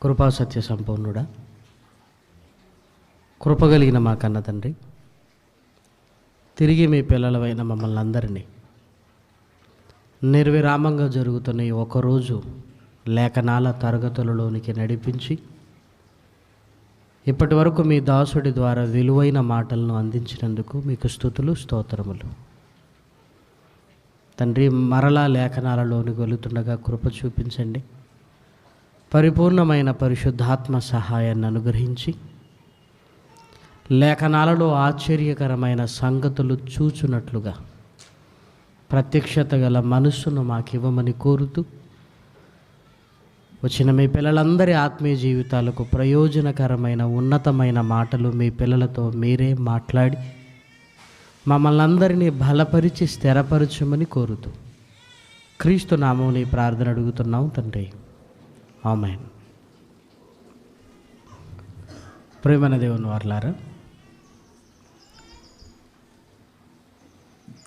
కృపా సత్య సంపూర్ణుడా, కృపగలిగిన మా కన్న తండ్రి, తిరిగి మీ పిల్లలమైన మమ్మల్ని అందరినీ నిర్విరామంగా జరుగుతున్న ఈ ఒకరోజు లేఖనాల తరగతులలోనికి నడిపించి ఇప్పటి వరకు మీ దాసుడి ద్వారా విలువైన మాటలను అందించినందుకు మీకు స్తుతులు, స్తోత్రములు. తండ్రి, మరలా లేఖనాలలోనికి వెళుతుండగా కృప చూపించండి. పరిపూర్ణమైన పరిశుద్ధాత్మ సహాయాన్ని అనుగ్రహించి లేఖనాలలో ఆశ్చర్యకరమైన సంగతులు చూచున్నట్లుగా ప్రత్యక్షత గల మనస్సును మాకివ్వమని కోరుతూ, వచ్చిన మీ పిల్లలందరి ఆత్మీయ జీవితాలకు ప్రయోజనకరమైన ఉన్నతమైన మాటలు మీ పిల్లలతో మీరే మాట్లాడి మమ్మల్ని అందరినీ బలపరిచి స్థిరపరచమని కోరుతూ క్రీస్తు నామమున ఈ ప్రార్థన అడుగుతున్నాం తండ్రి, ఆమేన్. ప్రియమైన దేవుని వారలారా,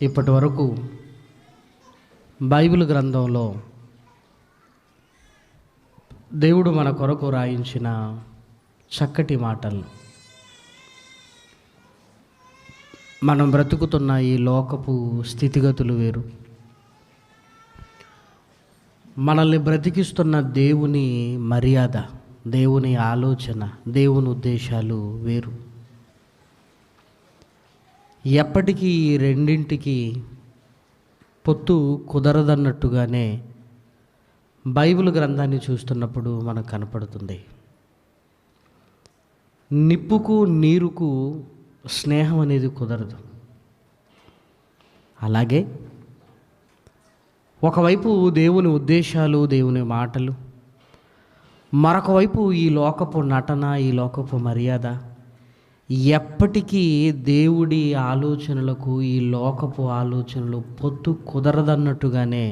ఇప్పటి వరకు బైబిల్ గ్రంథంలో దేవుడు మన కొరకు రాయించిన చక్కటి మాటలు, మనం బ్రతుకుతున్న ఈ లోకపు స్థితిగతులు వేరు, మనల్ని బ్రతికిస్తున్న దేవుని మర్యాద, దేవుని ఆలోచన, దేవుని ఉద్దేశాలు వేరు. ఎప్పటికీ ఈ రెండింటికి పొత్తు కుదరదన్నట్టుగానే బైబిల్ గ్రంథాన్ని చూస్తున్నప్పుడు మనకు కనపడుతుంది. నిప్పుకు నీరుకు స్నేహం అనేది కుదరదు. అలాగే ఒకవైపు దేవుని ఉద్దేశాలు, దేవుని మాటలు, మరొక వైపు ఈ లోకపు నటన, ఈ లోకపు మర్యాద, ఎప్పటికీ దేవుడి ఆలోచనలకు ఈ లోకపు ఆలోచనలు పొత్తు కుదరదన్నట్టుగానే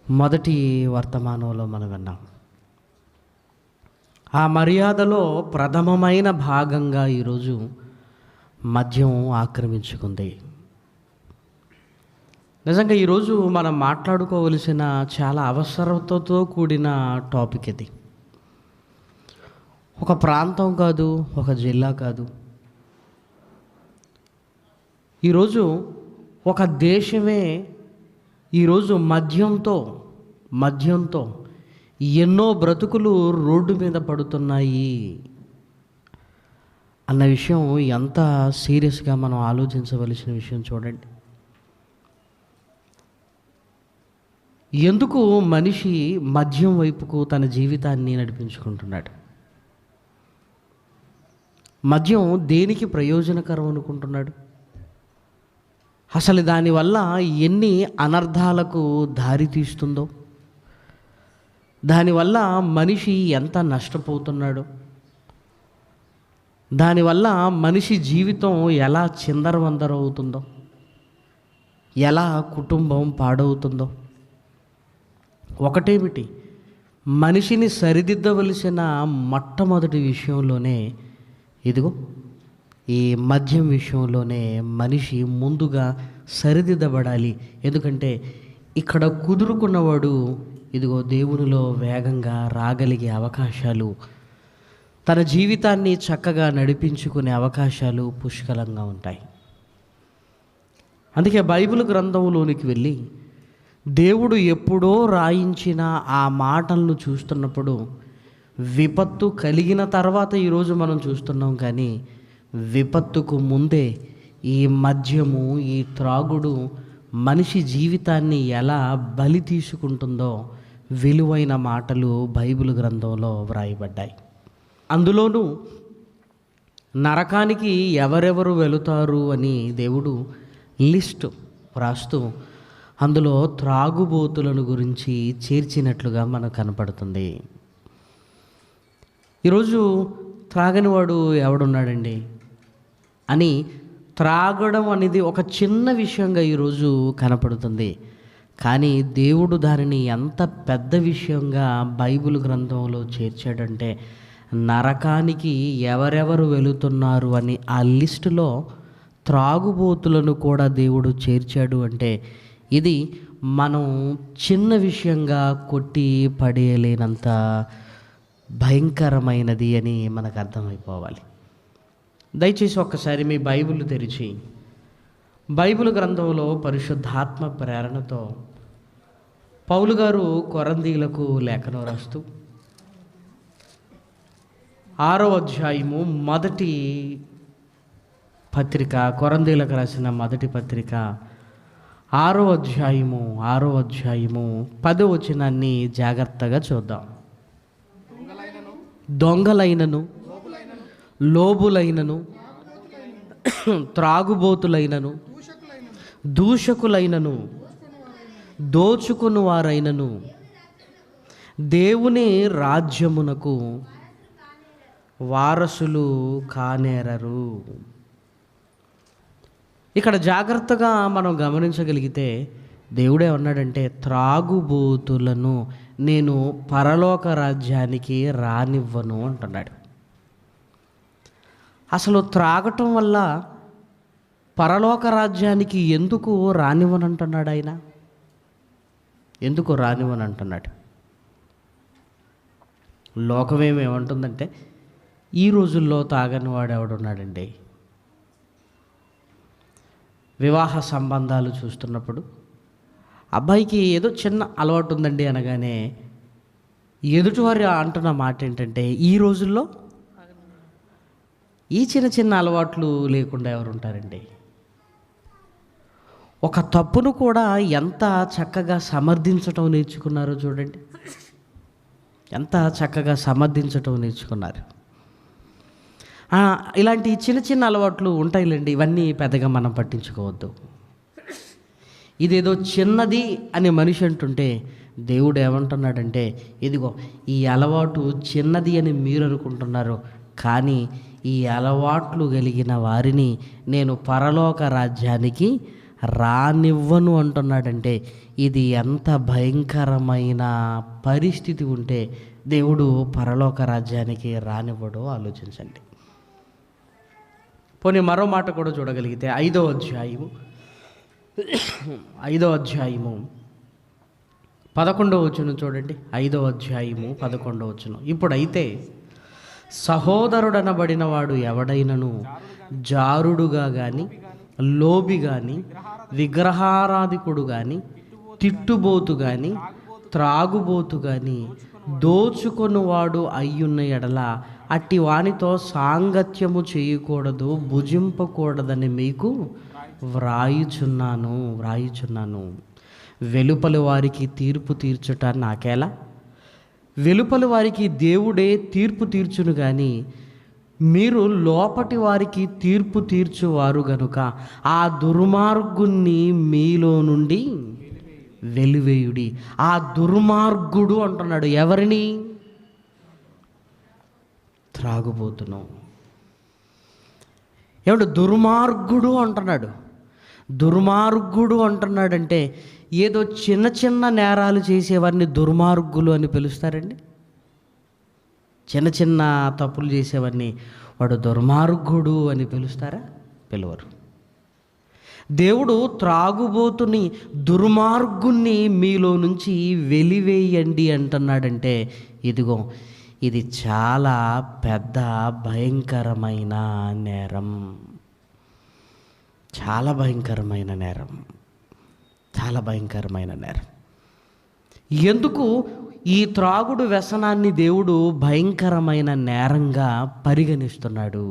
మొదటి వర్తమానంలో మనం విన్నాం. ఆ మర్యాదలో ప్రథమమైన భాగంగా ఈరోజు మద్యం ఆక్రమించుకుంది. నిజంగా ఈరోజు మనం మాట్లాడుకోవలసిన చాలా అవసరతతో కూడిన టాపిక్ ఇది. ఒక ప్రాంతం కాదు, ఒక జిల్లా కాదు, ఈరోజు ఒక దేశమే ఈరోజు మద్యంతో ఎన్నో బ్రతుకులు రోడ్డు మీద పడుతున్నాయి అన్న విషయం ఎంత సీరియస్గా మనం ఆలోచించవలసిన విషయం చూడండి. ఎందుకు మనిషి మద్యం వైపుకు తన జీవితాన్ని నడిపించుకుంటున్నాడు? మద్యం దేనికి ప్రయోజనకరం అనుకుంటున్నాడు? అసలు దానివల్ల ఎన్ని అనర్థాలకు దారి తీస్తుందో, దానివల్ల మనిషి ఎంత నష్టపోతున్నాడో, దానివల్ల మనిషి జీవితం ఎలా చిందరవందరవుతుందో, ఎలా కుటుంబం పాడవుతుందో, ఒకటేమిటి, మనిషిని సరిదిద్దవలసిన మొట్టమొదటి విషయంలోనే ఇదిగో ఈ మద్యం విషయంలోనే మనిషి ముందుగా సరిదిద్దబడాలి. ఎందుకంటే ఇక్కడ కుదురుకున్నవాడు ఇదిగో దేవునిలో వేగంగా రాగలిగే అవకాశాలు, తన జీవితాన్ని చక్కగా నడిపించుకునే అవకాశాలు పుష్కలంగా ఉంటాయి. అందుకే బైబిల్ గ్రంథంలోనికి వెళ్ళి దేవుడు ఎప్పుడో రాయించిన ఆ మాటలను చూస్తున్నప్పుడు విపత్తు కలిగిన తర్వాత ఈరోజు మనం చూస్తున్నాం. కానీ విపత్తుకు ముందే ఈ మద్యము, ఈ త్రాగుడు మనిషి జీవితాన్ని ఎలా బలి తీసుకుంటుందో విలువైన మాటలు బైబిల్ గ్రంథంలో వ్రాయబడ్డాయి. అందులోనూ నరకానికి ఎవరెవరు వెళుతారు అని దేవుడు లిస్టు వ్రాస్తూ అందులో త్రాగుబోతులను గురించి చేర్చినట్లుగా మనకు కనపడుతుంది. ఈరోజు త్రాగనివాడు ఎవడున్నాడండి అని త్రాగడం అనేది ఒక చిన్న విషయంగా ఈరోజు కనపడుతుంది. కానీ దేవుడు దానిని ఎంత పెద్ద విషయంగా బైబిల్ గ్రంథంలో చేర్చాడంటే, నరకానికి ఎవరెవరు వెళుతున్నారు అని ఆ లిస్టులో త్రాగుబోతులను కూడా దేవుడు చేర్చాడు. అంటే ఇది మనం చిన్న విషయంగా కొట్టి పడేయలేనంత భయంకరమైనది అని మనకు అర్థమైపోవాలి. దయచేసి ఒక్కసారి మీ బైబిల్ తెరిచి బైబిల్ గ్రంథంలో పరిశుద్ధాత్మ ప్రేరణతో పౌలు గారు కొరంథీయులకు లేఖనం రాస్తూ 6వ అధ్యాయము మొదటి పత్రిక, కొరంథీయులకు రాసిన మొదటి పత్రిక 6వ అధ్యాయము 10వ వచనాన్ని జాగ్రత్తగా చూద్దాం. దొంగలైనను, లోబులైనను, త్రాగుబోతులైనను, దూషకులైనను, దోచుకుని వారైనను దేవుని రాజ్యమునకు వారసులు కానేరరు. ఇక్కడ జాగ్రత్తగా మనం గమనించగలిగితే దేవుడే ఉన్నాడంటే, త్రాగుబోతులను నేను పరలోక రాజ్యానికి రానివ్వను అంటున్నాడు. అసలు త్రాగటం వల్ల పరలోక రాజ్యానికి ఎందుకు రానివ్వనంటున్నాడు ఆయన? ఎందుకు రానివ్వనంటున్నాడు? లోకమేమేమంటుందంటే, ఈ రోజుల్లో తాగని వాడు ఎవడున్నాడండి? వివాహ సంబంధాలు చూస్తున్నప్పుడు అబ్బాయికి ఏదో చిన్న అలవాటు ఉందండి అనగానే ఎదుటివారు అంటున్న మాట ఏంటంటే, ఈ రోజుల్లో ఈ చిన్న చిన్న అలవాట్లు లేకుండా ఎవరు ఉంటారండి? ఒక తప్పును కూడా ఎంత చక్కగా సమర్థించటం నేర్చుకున్నారో చూడండి. ఎంత చక్కగా సమర్థించటం నేర్చుకున్నారు. ఇలాంటి చిన్న చిన్న అలవాట్లు ఉంటాయిలేండి, ఇవన్నీ పెద్దగా మనం పట్టించుకోవద్దు. ఇదేదో చిన్నది అని మనిషి అంటుంటే దేవుడు ఏమంటున్నాడంటే, ఇదిగో ఈ అలవాటు చిన్నది అని మీరు అనుకుంటున్నారు, కానీ ఈ అలవాట్లు కలిగిన వారిని నేను పరలోక రాజ్యానికి రానివ్వను అంటున్నాడంటే ఇది ఎంత భయంకరమైన పరిస్థితి ఉంటే దేవుడు పరలోక రాజ్యానికి రానివ్వడో ఆలోచించండి. పోనీ మరో మాట కూడా చూడగలిగితే 5వ అధ్యాయము 11వ వచనం చూడండి. 5వ అధ్యాయము 11వ వచనం. ఇప్పుడైతే సహోదరుడనబడిన వాడు ఎవడైనను జారుడుగా కానీ, లోబి కానీ, విగ్రహారాధికుడు కానీ, తిట్టుబోతు కానీ, త్రాగుబోతు కానీ, దోచుకొనువాడు అయ్యున్న ఎడల అట్టి వానితో సాంగత్యము చేయకూడదు, భుజింపకూడదని మీకు వ్రాయుచున్నాను. వెలుపలి వారికి తీర్పు తీర్చుట నాకేలా? వెలుపలి వారికి దేవుడే తీర్పు తీర్చును కానీ మీరు లోపటి వారికి తీర్పు తీర్చువారు గనుక ఆ దుర్మార్గుణ్ణి మీలో నుండి వెలివేయుడి. ఆ దుర్మార్గుడు అంటున్నాడు ఎవరిని? త్రాగుబోతును. ఏమంటే దుర్మార్గుడు అంటున్నాడు. దుర్మార్గుడు అంటున్నాడంటే ఏదో చిన్న చిన్న నేరాలు చేసేవారిని దుర్మార్గులు అని పిలుస్తారండి. చిన్న చిన్న తప్పులు చేసేవాడిని వాడు దుర్మార్గుడు అని పిలుస్తారా? పిలవరు. దేవుడు త్రాగుబోతుని, దుర్మార్గుణ్ణి మీలో నుంచి వెలివేయండి అంటున్నాడంటే ఇదిగో ఇది చాలా పెద్ద భయంకరమైన నేరం. చాలా భయంకరమైన నేరం. చాలా భయంకరమైన నేరం. ఎందుకు ఈ త్రాగుడు వ్యసనాన్ని దేవుడు భయంకరమైన నేరంగా పరిగణిస్తున్నాడు?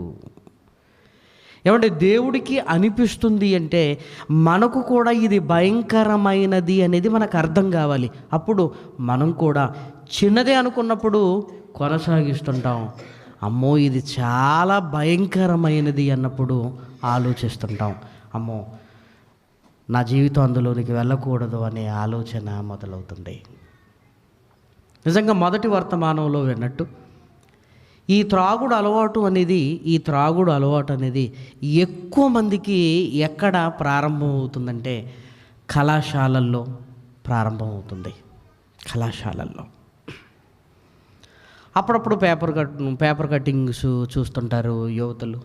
ఏమంటే దేవుడికి అనిపిస్తుంది అంటే మనకు కూడా ఇది భయంకరమైనది అనేది మనకు అర్థం కావాలి. అప్పుడు మనం కూడా చిన్నదే అనుకున్నప్పుడు కొనసాగిస్తుంటాం. అమ్మో ఇది చాలా భయంకరమైనది అన్నప్పుడు ఆలోచిస్తుంటాం, అమ్మో నా జీవితం అందులోనికి వెళ్ళకూడదు అనే ఆలోచన మొదలవుతుంది. నిజంగా మొదటి వర్తమానంలో విన్నట్టు ఈ త్రాగుడు అలవాటు అనేది ఎక్కువ మందికి ఎక్కడ ప్రారంభమవుతుందంటే కళాశాలల్లో ప్రారంభమవుతుంది. కళాశాలల్లో అప్పుడప్పుడు పేపర్ కట్టింగ్స్ చూస్తుంటారు యువతులు.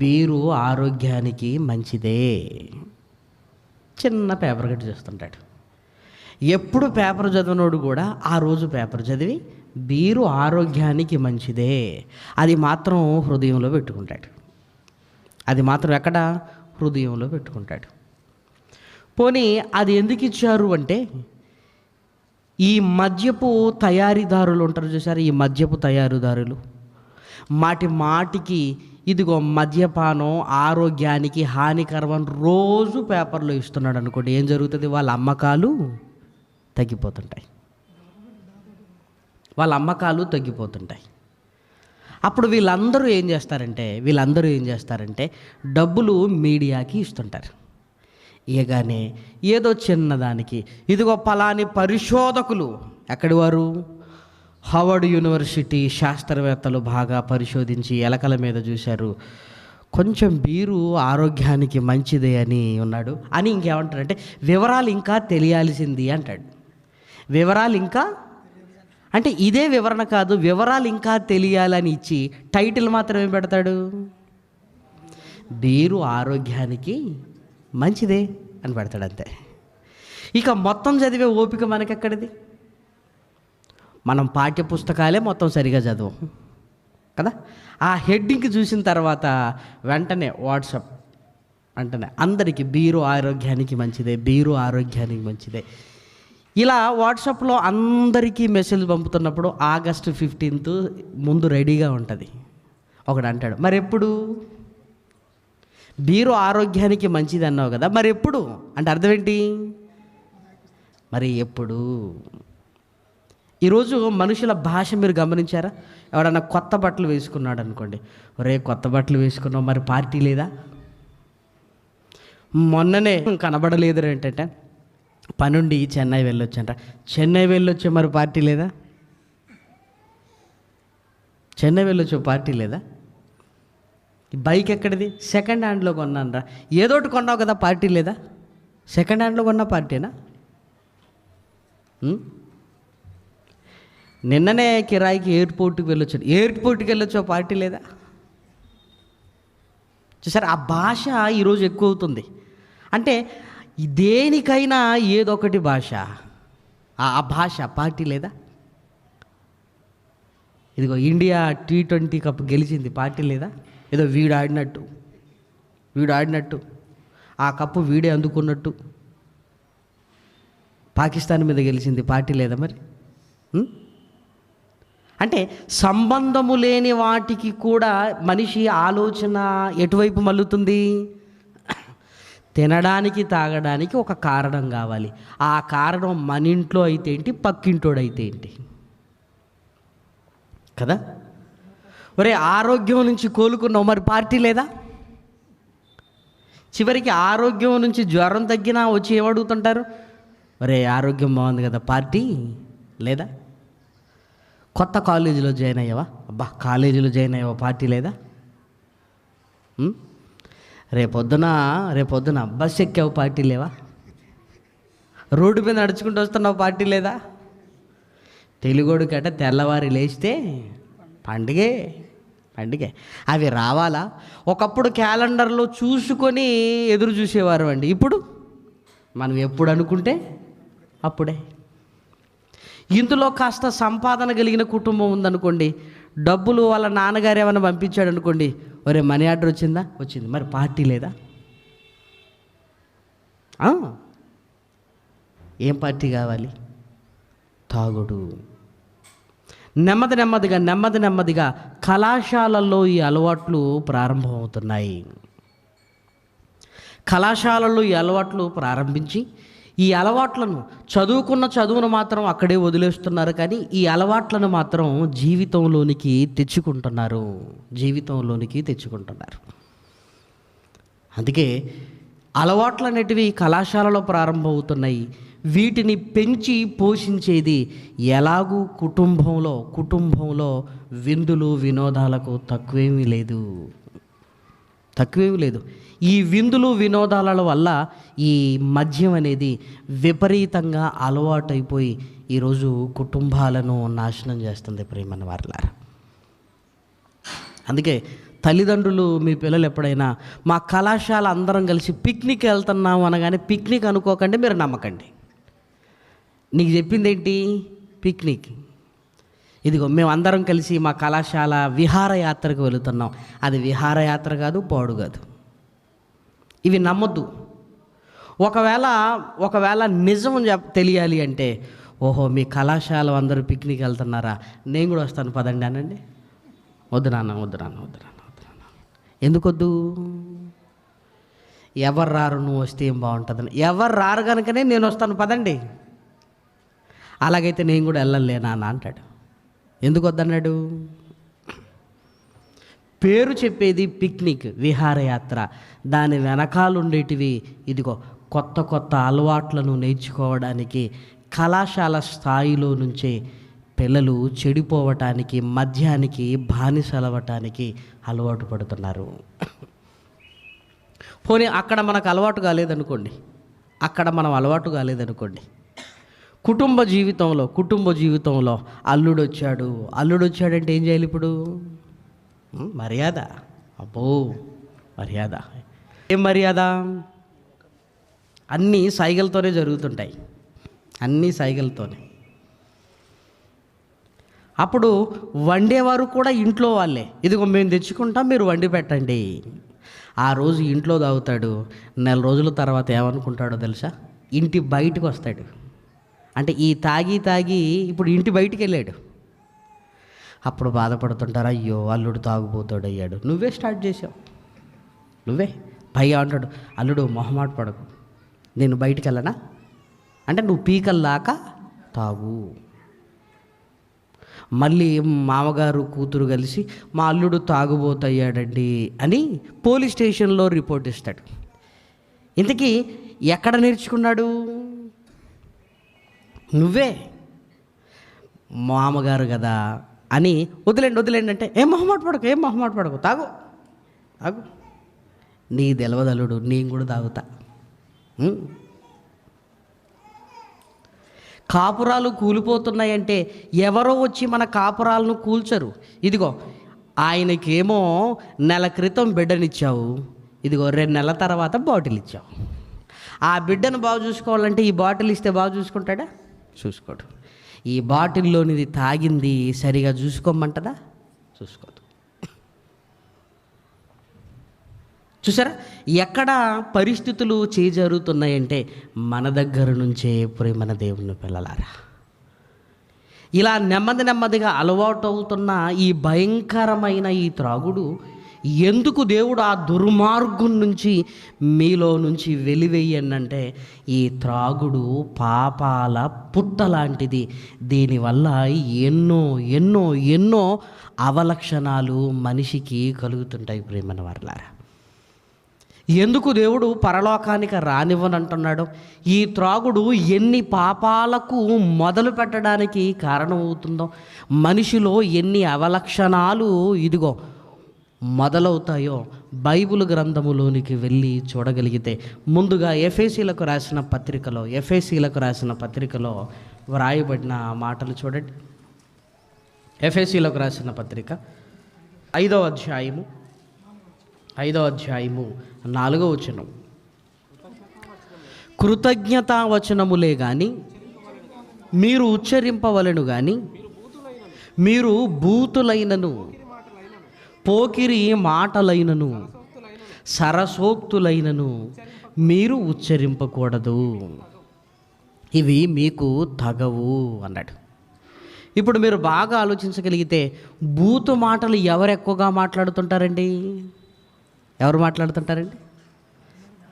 బీరు ఆరోగ్యానికి మంచిదే. చిన్న పేపర్ కట్ చేస్తుంటాడు. ఎప్పుడు పేపర్ చదివినోడు కూడా ఆ రోజు పేపర్ చదివి బీరు ఆరోగ్యానికి మంచిదే, అది మాత్రం హృదయంలో పెట్టుకుంటాడు. అది మాత్రం ఎక్కడ? హృదయంలో పెట్టుకుంటాడు. పోనీ అది ఎందుకు ఇచ్చారు అంటే, ఈ మద్యపు తయారీదారులు ఉంటారు చూసారు, ఈ మద్యపు తయారీదారులు మాటికి ఇదిగో మద్యపానం ఆరోగ్యానికి హానికరం అని రోజు పేపర్లో ఇస్తున్నాడు అనుకోండి, ఏం జరుగుతుంది? వాళ్ళ అమ్మకాలు తగ్గిపోతుంటాయి. అప్పుడు వీళ్ళందరూ ఏం చేస్తారంటే డబ్బులు మీడియాకి ఇస్తుంటారు. ఇయగానే ఏదో చిన్నదానికి ఇదిగో పలాని పరిశోధకులు, ఎక్కడి వారు? హార్వర్డ్ యూనివర్సిటీ శాస్త్రవేత్తలు బాగా పరిశోధించి ఎలకల మీద చూశారు, కొంచెం బీరు ఆరోగ్యానికి మంచిదే అని ఉన్నాడు అని ఇంకేమంటారంటే వివరాలు ఇంకా తెలియాల్సింది అంటాడు. వివరాలు ఇంకా అంటే ఇదే వివరణ కాదు, వివరాలు ఇంకా తెలియాలని ఇచ్చి టైటిల్ మాత్రం ఏం పెడతాడు? బీరు ఆరోగ్యానికి మంచిదే అని పెడతాడు, అంతే. ఇక మొత్తం చదివే ఓపిక మనకెక్కడిది? మనం పాఠ్య పుస్తకాలే మొత్తం సరిగా చదవం కదా. ఆ హెడ్డింగ్ చూసిన తర్వాత వెంటనే వాట్సాప్ వెంటనే అందరికీ బీరు ఆరోగ్యానికి మంచిదే. ఇలా వాట్సాప్లో అందరికీ మెసేజ్ పంపుతున్నప్పుడు ఆగస్టు 15th ముందు రెడీగా ఉంటుంది. ఒకడు అంటాడు, మరి ఎప్పుడు? బీరు ఆరోగ్యానికి మంచిది అన్నావు కదా, మరి ఎప్పుడు అంటే అర్థం ఏంటి? మరి ఎప్పుడు? ఈరోజు మనుషుల భాష మీరు గమనించారా? ఎవడన్నా కొత్త బట్టలు వేసుకున్నాడు అనుకోండి, ఒరే కొత్త బట్టలు వేసుకున్నావు, మరి పార్టీ లేదా? మొన్ననే కనబడలేదు ఏంటంటే పనుండి చెన్నై వెళ్ళొచ్చే మరి పార్టీ లేదా? పార్టీ లేదా? బైక్ ఎక్కడిది? సెకండ్ హ్యాండ్లో కొన్నాను రా, ఏదోటి కొన్నావు కదా, పార్టీ లేదా? సెకండ్ హ్యాండ్లో కొన్న పార్టీనా? నిన్ననే కిరాయికి ఎయిర్పోర్ట్కి వెళ్ళొచ్చో పార్టీ లేదా? చూసారు, ఆ భాష ఈరోజు ఎక్కువ అవుతుంది. అంటే దేనికైనా ఏదొకటి భాష, ఆ భాష పార్టీ లేదా? ఇదిగో ఇండియా T20 కప్ గెలిచింది, పార్టీ లేదా? ఏదో వీడు ఆడినట్టు ఆ కప్పు వీడే అందుకున్నట్టు పాకిస్తాన్ మీద గెలిచింది, పార్టీ లేదా మరి? అంటే సంబంధము లేని వాటికి కూడా మనిషి ఆలోచన ఎటువైపు మల్లుతుంది? తినడానికి తాగడానికి ఒక కారణం కావాలి. ఆ కారణం మన ఇంట్లో అయితే ఏంటి, పక్కింటోడైతే ఏంటి కదా. ఒరే ఆరోగ్యం నుంచి కోలుకున్నావు, మరి పార్టీ లేదా? చివరికి ఆరోగ్యం నుంచి జ్వరం తగ్గినా వచ్చి ఏమడుగుతుంటారు? ఒరే ఆరోగ్యం బాగుంది కదా, పార్టీ లేదా? కొత్త కాలేజీలో జాయిన్ అయ్యావా? కాలేజీలో జాయిన్ అయ్యావా, పార్టీ లేదా? రేపొద్దున బస్ ఎక్కావు, పార్టీ లేవా? రోడ్డు మీద నడుచుకుంటూ వస్తున్నావు, పార్టీ లేదా? తెలుగోడు కట తెల్లవారి లేస్తే పండుగే. అవి రావాలా? ఒకప్పుడు క్యాలెండర్లో చూసుకొని ఎదురు చూసేవారు అండి. ఇప్పుడు మనం ఎప్పుడు అనుకుంటే అప్పుడే. ఇందులో కాస్త సంపాదన కలిగిన కుటుంబం ఉందనుకోండి, డబ్బులు వాళ్ళ నాన్నగారు ఏమైనా పంపించాడు అనుకోండి, ఒరే మనీ ఆర్డర్ వచ్చింది, మరి పార్టీ లేదా? ఏం పార్టీ కావాలి? తాగుడు. నెమ్మదిగా కళాశాలల్లో ఈ అలవాట్లు ప్రారంభమవుతున్నాయి. కళాశాలల్లో ఈ అలవాట్లు ప్రారంభించి ఈ అలవాట్లను చదువును మాత్రం అక్కడే వదిలేస్తున్నారు, కానీ ఈ అలవాట్లను మాత్రం జీవితంలోనికి తెచ్చుకుంటున్నారు. అందుకే అలవాట్లు అనేటివి కళాశాలలో ప్రారంభమవుతున్నాయి. వీటిని పెంచి పోషించేది ఎలాగూ కుటుంబంలో విందులు వినోదాలకు తక్కువేమీ లేదు. ఈ విందులు వినోదాల వల్ల ఈ మద్యం అనేది విపరీతంగా అలవాటైపోయి ఈరోజు కుటుంబాలను నాశనం చేస్తుంది ప్రియమైన వారలారా. అందుకే తల్లిదండ్రులు మీ పిల్లలు ఎప్పుడైనా మా కళాశాల అందరం కలిసి పిక్నిక్ వెళ్తున్నాము అనగానే పిక్నిక్ అనుకోకండి, మీరు నమ్మకండి. నీకు చెప్పింది ఏంటి? పిక్నిక్. ఇదిగో మేమందరం కలిసి మా కళాశాల విహారయాత్రకు వెళుతున్నాం. అది విహారయాత్ర కాదు, పాడు కాదు. ఇవి నమ్మొద్దు. ఒకవేళ నిజం తెలియాలి అంటే, ఓహో మీ కళాశాల అందరూ పిక్నిక్ వెళ్తున్నారా, నేను కూడా వస్తాను పదండి అనండి. వద్దు నాన్న. ఎందుకొద్దు? ఎవరు రారు, నువ్వు వస్తే ఏం బాగుంటుందని. ఎవరు రారు కనుకనే నేను వస్తాను పదండి. అలాగైతే నేను కూడా వెళ్ళలే నాన్న అంటాడు. ఎందుకు వద్దన్నాడు? పేరు చెప్పేది పిక్నిక్, విహారయాత్ర. దాని వెనకాల ఉండేటివి ఇదిగో కొత్త అలవాట్లను నేర్చుకోవడానికి, కళాశాల స్థాయిలో నుంచే పిల్లలు చెడిపోవటానికి, మద్యానికి బానిసలవటానికి అలవాటు పడుతున్నారు. పోనీ అక్కడ మనకు అలవాటు కాలేదనుకోండి, కుటుంబ జీవితంలో అల్లుడు వచ్చాడంటే ఏం చేయాలి ఇప్పుడు? మర్యాద. అబ్బో మర్యాద. ఏం మర్యాద? అన్నీ సైగలతోనే జరుగుతుంటాయి, అన్నీ సైగలతోనే. అప్పుడు వండేవారు కూడా ఇంట్లో వాళ్ళే. ఇదిగో మేము తెచ్చుకుంటాం, మీరు వండి పెట్టండి. ఆ రోజు ఇంట్లో తాగుతాడు. నెల రోజుల తర్వాత ఏమనుకుంటాడో తెలుసా? ఇంటి బయటకు వస్తాడు. అంటే ఈ తాగి ఇప్పుడు ఇంటి బయటికి వెళ్ళాడు. అప్పుడు బాధపడుతుంటారు, అయ్యో అల్లుడు తాగుబోతాడు అయ్యాడు. నువ్వే స్టార్ట్ చేసావు, నువ్వే. పైగా అంటాడు, అల్లుడు మొహమాట పడకు, నేను బయటికి వెళ్ళనా అంటే నువ్వు పీకల్లాక తాగు. మళ్ళీ మామగారు కూతురు కలిసి మా అల్లుడు తాగుబోతయ్యాడండి అని పోలీస్ స్టేషన్లో రిపోర్ట్ ఇస్తాడు. ఇంతకీ ఎక్కడ నేర్చుకున్నాడు? నువ్వే. మామగారు కదా అని వదిలేండి అంటే ఏం మొహమాట పడకు తాగు. నీ తెలవదల్లుడు, నేను కూడా తాగుతా. కాపురాలు కూలిపోతున్నాయంటే ఎవరో వచ్చి మన కాపురాలను కూల్చరు. ఇదిగో ఆయనకేమో నెల క్రితం బిడ్డనిచ్చావు, ఇదిగో 2 నెలల తర్వాత బాటిల్ ఇచ్చావు. ఆ బిడ్డను బాగు చూసుకోవాలంటే ఈ బాటిల్ ఇస్తే బాగు చూసుకుంటాడా? చూసుకోడు. ఈ బాటిల్లోనిది తాగింది సరిగా చూసుకోమంటదా? చూసుకోదు. చూసారా ఎక్కడ పరిస్థితులు చేజారుతున్నాయంటే మన దగ్గర నుంచే ప్రేమన దేవుని పిల్లలారా. ఇలా నెమ్మదిగా అలవాటు అవుతున్న ఈ భయంకరమైన ఈ త్రాగుడు ఎందుకు దేవుడు ఆ దుర్మార్గం నుంచి మీలో నుంచి వెలివేయండి? ఈ త్రాగుడు పాపాల పుట్ట లాంటిది. దీనివల్ల ఎన్నో అవలక్షణాలు మనిషికి కలుగుతుంటాయి ప్రేమన వారలారా. ఎందుకు దేవుడు పరలోకానికి రానివ్వనంటున్నాడు? ఈ త్రాగుడు ఎన్ని పాపాలకు మొదలు పెట్టడానికి కారణమవుతుందో, మనిషిలో ఎన్ని అవలక్షణాలు ఇదిగో మొదలవుతాయో బైబిల్ గ్రంథములోనికి వెళ్ళి చూడగలిగితే, ముందుగా ఎఫెసీలకు రాసిన పత్రికలో వ్రాయబడిన మాటలు చూడండి. ఎఫెసీలకు రాసిన పత్రిక 5వ అధ్యాయము 4వ వచనం. కృతజ్ఞతా వచనములే గాని మీరు ఉచ్చరింపవలెను గాని మీరు బూతులైనను పోకిరి మాటలైనను సరసోక్తులైనను మీరు ఉచ్చరింపకూడదు, ఇవి మీకు తగవు అన్నాడు. ఇప్పుడు మీరు బాగా ఆలోచించగలిగితే బూతు మాటలు ఎవరు ఎక్కువగా మాట్లాడుతుంటారండి? ఎవరు మాట్లాడుతుంటారండి?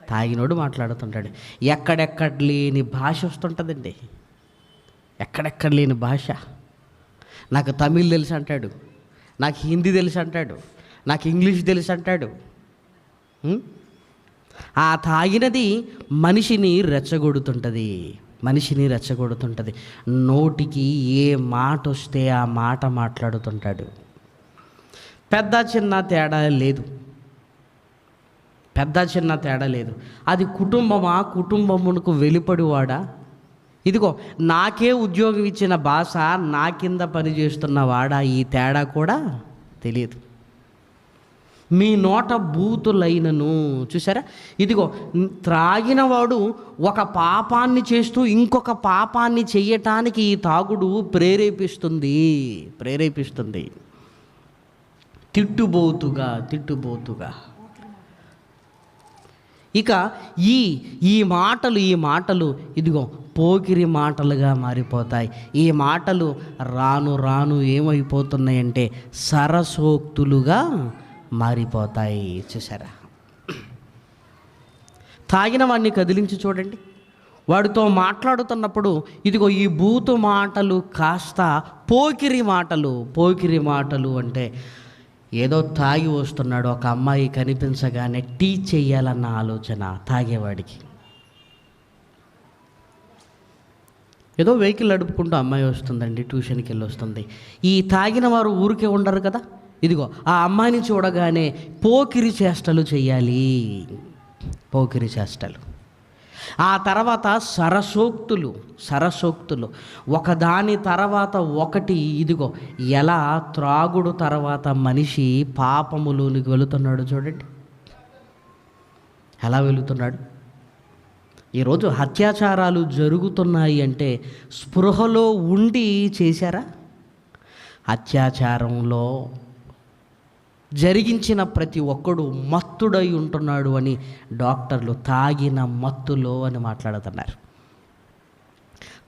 తాగినోడు మాట్లాడుతుంటాడు. ఎక్కడెక్కడ లేని భాష వస్తుంటుందండి, ఎక్కడెక్కడ లేని భాష. నాకు తమిళ్ తెలుసు అంటాడు, నాకు హిందీ తెలుసు అంటాడు, నాకు ఇంగ్లీష్ తెలుసు అంటాడు. ఆ తాగినది మనిషిని రెచ్చగొడుతుంటుంది. నోటికి ఏ మాట వస్తే ఆ మాట మాట్లాడుతుంటాడు. పెద్ద చిన్న తేడా లేదు. అది కుటుంబమునకు వెలుపడివాడా? ఇదిగో నాకే ఉద్యోగం ఇచ్చిన బాస, నా కింద పనిచేస్తున్న వాడా, ఈ తేడా కూడా తెలియదు. మీ నోట బూతులైనను. చూసారా, ఇదిగో త్రాగినవాడు ఒక పాపాన్ని చేస్తూ ఇంకొక పాపాన్ని చెయ్యటానికి ఈ తాగుడు ప్రేరేపిస్తుంది. తిట్టుబోతుగా. ఇక ఈ మాటలు ఇదిగో పోకిరి మాటలుగా మారిపోతాయి. ఈ మాటలు రాను ఏమైపోతున్నాయంటే సరసోక్తులుగా మారిపోతాయి. చూసారా, తాగిన వాడిని కదిలించి చూడండి. వాడితో మాట్లాడుతున్నప్పుడు ఇదిగో ఈ బూతు మాటలు కాస్త పోకిరి మాటలు అంటే ఏదో తాగి వస్తున్నాడు, ఒక అమ్మాయి కనిపించగానే టీచ్ చెయ్యాలన్న ఆలోచన తాగేవాడికి. ఏదో వెహికల్ నడుపుకుంటూ అమ్మాయి వస్తుందండి, ట్యూషన్కి వెళ్ళి వస్తుంది. ఈ తాగిన వారు ఊరికే ఉండరు కదా, ఇదిగో ఆ అమ్మాయిని చూడగానే పోకిరి చేష్టలు చెయ్యాలి. ఆ తర్వాత సరసోక్తులు ఒకదాని తర్వాత ఒకటి. ఇదిగో ఎలా త్రాగుడు తర్వాత మనిషి పాపములోనికి వెళుతున్నాడు చూడండి, ఎలా వెళుతున్నాడు. ఈరోజు అత్యాచారాలు జరుగుతున్నాయి అంటే స్పృహలో ఉండి చేశారా? అత్యాచారంలో జరిగించిన ప్రతి ఒక్కడు మత్తుడై ఉంటున్నాడు అని డాక్టర్లు తాగిన మత్తులో అని మాట్లాడుతున్నారు.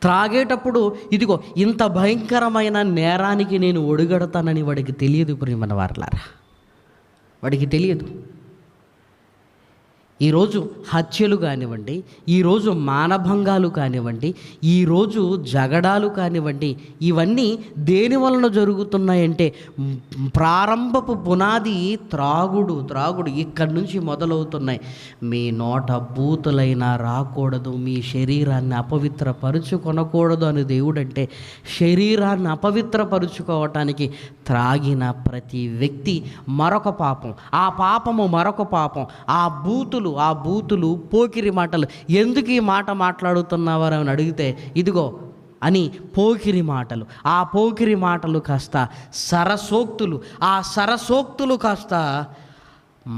త్రాగేటప్పుడు ఇదిగో ఇంత భయంకరమైన నేరానికి నేను ఒడిగడతానని వాడికి తెలియదు. ప్రియమైన వారలారా, వాడికి తెలియదు. ఈరోజు హత్యలు కానివ్వండి, ఈరోజు మానభంగాలు కానివ్వండి, ఈరోజు జగడాలు కానివ్వండి, ఇవన్నీ దేని వలన జరుగుతున్నాయంటే ప్రారంభపు పునాది త్రాగుడు. ఇక్కడి నుంచి మొదలవుతున్నాయి. మీ నోట బూతులైనా రాకూడదు, మీ శరీరాన్ని అపవిత్రపరుచుకొనకూడదు అని దేవుడు అంటే, శరీరాన్ని అపవిత్రపరుచుకోవటానికి త్రాగిన ప్రతి వ్యక్తి మరొక పాపం, ఆ పాపము మరొక పాపం. ఆ బూతులు పోకిరి మాటలు. ఎందుకు ఈ మాట మాట్లాడుతున్నావారు అని అడిగితే ఇదిగో అని పోకిరి మాటలు. ఆ పోకిరి మాటలు కాస్త సరసోక్తులు, ఆ సరసోక్తులు కాస్త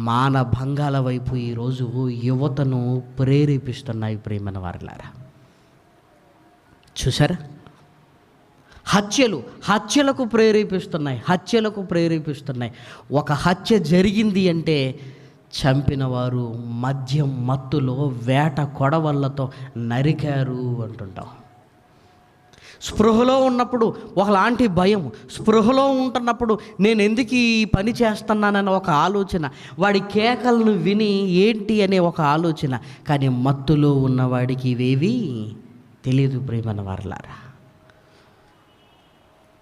మానభంగాల వైపు ఈరోజు యువతను ప్రేరేపిస్తున్నాయి. ప్రియమైన వారలారా, చూసారా, హత్యలకు ప్రేరేపిస్తున్నాయి. ఒక హత్య జరిగింది అంటే చంపిన వారు మద్యం మత్తులో వేట కొడవళ్ళతో నరికారు అంటుంటాం. స్పృహలో ఉన్నప్పుడు ఒకలాంటి భయం, స్పృహలో ఉంటున్నప్పుడు నేను ఎందుకు ఈ పని చేస్తున్నానన్న ఒక ఆలోచన, వాడి కేకలను విని ఏంటి అనే ఒక ఆలోచన. కానీ మత్తులో ఉన్నవాడికి ఇవేవి తెలియదు. ప్రియమైన వారలారా,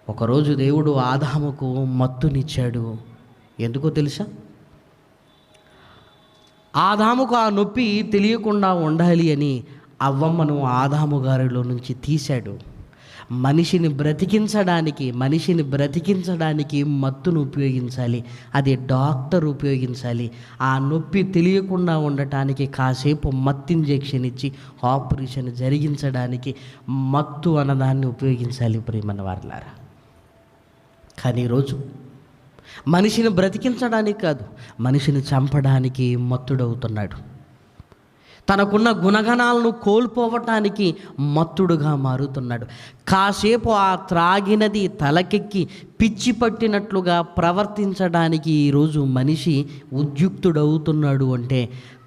ఒకరోజు దేవుడు ఆదాముకు మత్తునిచ్చాడు. ఎందుకో తెలుసా? ఆదాముకు ఆ నొప్పి తెలియకుండా ఉండాలి అని అవ్వమ్మను ఆదాము గారిలో నుంచి తీశాడు. మనిషిని బ్రతికించడానికి మత్తును ఉపయోగించాలి, అది డాక్టర్ ఉపయోగించాలి. ఆ నొప్పి తెలియకుండా ఉండటానికి కాసేపు మత్తు ఇంజెక్షన్ ఇచ్చి ఆపరేషన్ జరిగించడానికి మత్తు అన్నదాన్ని ఉపయోగించాలి. ప్రియమైన వారలారా, కానీ ఈరోజు మనిషిని బ్రతికించడానికి కాదు, మనిషిని చంపడానికి మత్తుడవుతున్నాడు. తనకున్న గుణగణాలను కోల్పోవటానికి మత్తుడుగా మారుతున్నాడు. కాసేపు ఆ త్రాగినది తలకెక్కి పిచ్చి పట్టినట్లుగా ప్రవర్తించడానికి ఈరోజు మనిషి ఉద్యుక్తుడవుతున్నాడు అంటే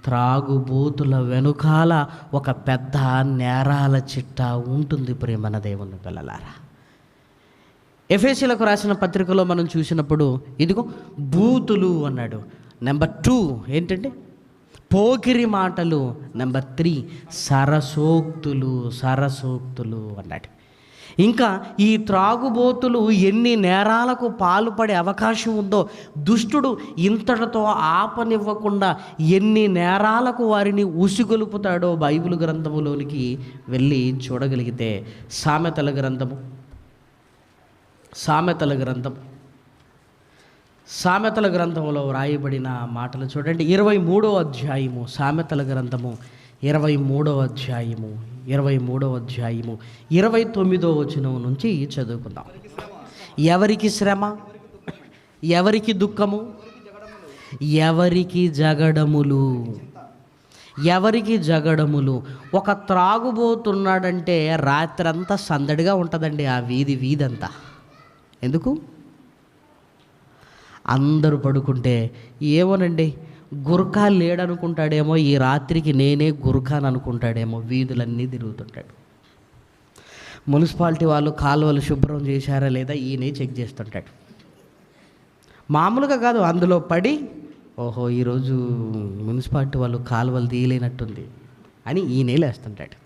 త్రాగుబోతుల వెనుకాల ఒక పెద్ద నేరాల చిట్టా ఉంటుంది. ప్రేమన దేవుని పిల్లలారా, ఎఫెసీయులకు రాసిన పత్రికలో మనం చూసినప్పుడు ఇదిగో బూతులు అన్నాడు. నెంబర్ 2 ఏంటంటే పోకిరి మాటలు. నెంబర్ 3 సరసోక్తులు అన్నాడు. ఇంకా ఈ త్రాగుబోతులు ఎన్ని నేరాలకు పాల్పడే అవకాశం ఉందో దుష్టుడు ఇంతటితో ఆపనివ్వకుండా ఎన్ని నేరాలకు వారిని ఉసిగొలుపుతాడో బైబిల్ గ్రంథములోనికి వెళ్ళి చూడగలిగితే సామెతల గ్రంథంలో వ్రాయబడిన మాటలు చూడండి. 23వ అధ్యాయము, సామెతల గ్రంథము 23వ అధ్యాయము 29వ వచనం నుంచి చదువుకుందాం. ఎవరికి శ్రమ, ఎవరికి దుఃఖము, ఎవరికి జగడములు, ఎవరికి జగడములు. ఒక త్రాగుబోతున్నాడంటే రాత్రంతా సందడిగా ఉంటుందండి ఆ వీధంతా. ఎందుకు? అందరూ పడుకుంటే ఏమోనండి, గుర్ఖా లేడనుకుంటాడేమో, ఈ రాత్రికి నేనే గుర్ఖాన్ అనుకుంటాడేమో, వీధులన్నీ తిరుగుతుంటాడు. మున్సిపాలిటీ వాళ్ళు కాలువలు శుభ్రం చేశారా లేదా ఈయనే చెక్ చేస్తుంటాడు. మామూలుగా కాదు, అందులో పడి ఓహో ఈరోజు మున్సిపాలిటీ వాళ్ళు కాలువలు తీయలేనట్టుంది అని ఈయనే లేస్తుంటాడు.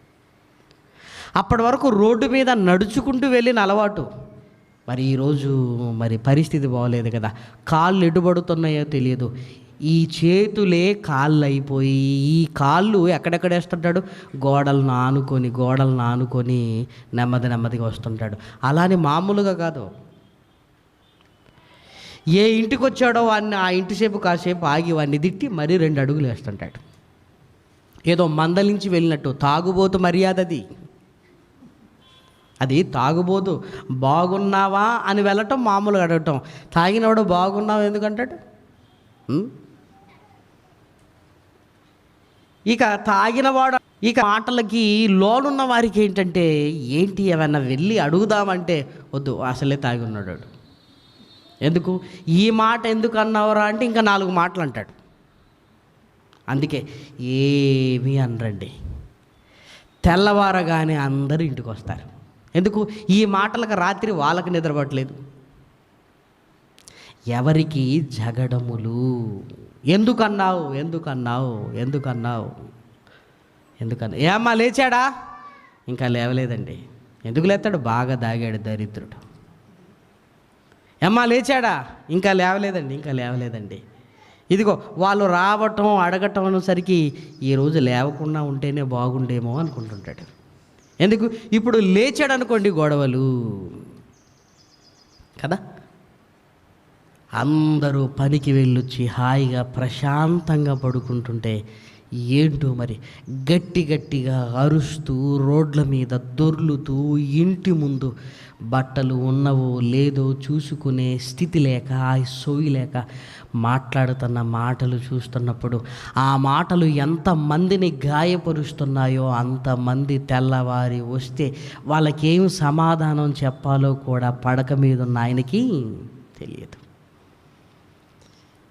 అప్పటి వరకు రోడ్డు మీద నడుచుకుంటూ వెళ్ళిన అలవాటు, మరి ఈరోజు మరి పరిస్థితి బాగోలేదు కదా, కాళ్ళు ఎటుబడుతున్నాయో తెలియదు, ఈ చేతులే కాళ్ళు అయిపోయి ఈ కాళ్ళు ఎక్కడెక్కడ వేస్తుంటాడు, గోడలను ఆనుకొని నెమ్మదిగా వస్తుంటాడు. అలానే మామూలుగా కాదు, ఏ ఇంటికి వచ్చాడో వాడిని ఆ ఇంటిసేపు కాసేపు ఆగి వాడిని తిట్టి మరీ 2 అడుగులు వేస్తుంటాడు. ఏదో మందలించి వెళ్ళినట్టు. తాగుబోతు మర్యాదది. అది తాగుబోతు. బాగున్నావా అని వెళ్ళటం, మామూలుగా అడగటం. తాగినవాడు బాగున్నావు ఎందుకంటాడు? ఇక తాగినవాడు ఇక మాటలకి లోనున్న వారికి ఏంటంటే, ఏంటి ఏమన్నా వెళ్ళి అడుగుదామంటే వద్దు, అసలే తాగి ఉన్నాడు. ఎందుకు ఈ మాట ఎందుకు అన్నావురా అంటే ఇంకా 4 మాటలు అంటాడు. అందుకే ఏమీ అనరండి. తెల్లవారగానే అందరూ ఇంటికి వస్తారు. ఎందుకు? ఈ మాటలకు రాత్రి వాళ్ళకి నిద్రపట్టలేదు. ఎవరికి జగడములు. ఎందుకన్నావు ఏమ్మా లేచాడా? ఇంకా లేవలేదండి. ఎందుకు లేస్తాడు? బాగా దాగాడు దరిద్రుడు. ఏమ్మా లేచాడా? ఇంకా లేవలేదండి. ఇదిగో వాళ్ళు రావటం అడగటం అనేసరికి ఈరోజు లేవకుండా ఉంటేనే బాగుండేమో అనుకుంటుంటాడు. ఎందుకు? ఇప్పుడు లేచాడు అనుకోండి గొడవలు కదా. అందరూ పనికి వెళ్ళొచ్చి హాయిగా ప్రశాంతంగా పడుకుంటుంటే ఏంటో మరి గట్టిగా అరుస్తూ రోడ్ల మీద దొర్లుతూ ఇంటి ముందు బట్టలు ఉన్నవో లేదో చూసుకునే స్థితి లేక, ఆ సోయి లేక మాట్లాడుతున్న మాటలు చూస్తున్నప్పుడు ఆ మాటలు ఎంతమందిని గాయపరుస్తున్నాయో అంతమంది తెల్లవారి వస్తే వాళ్ళకేం సమాధానం చెప్పాలో కూడా పడక మీద ఉన్న ఆయనకి తెలియదు.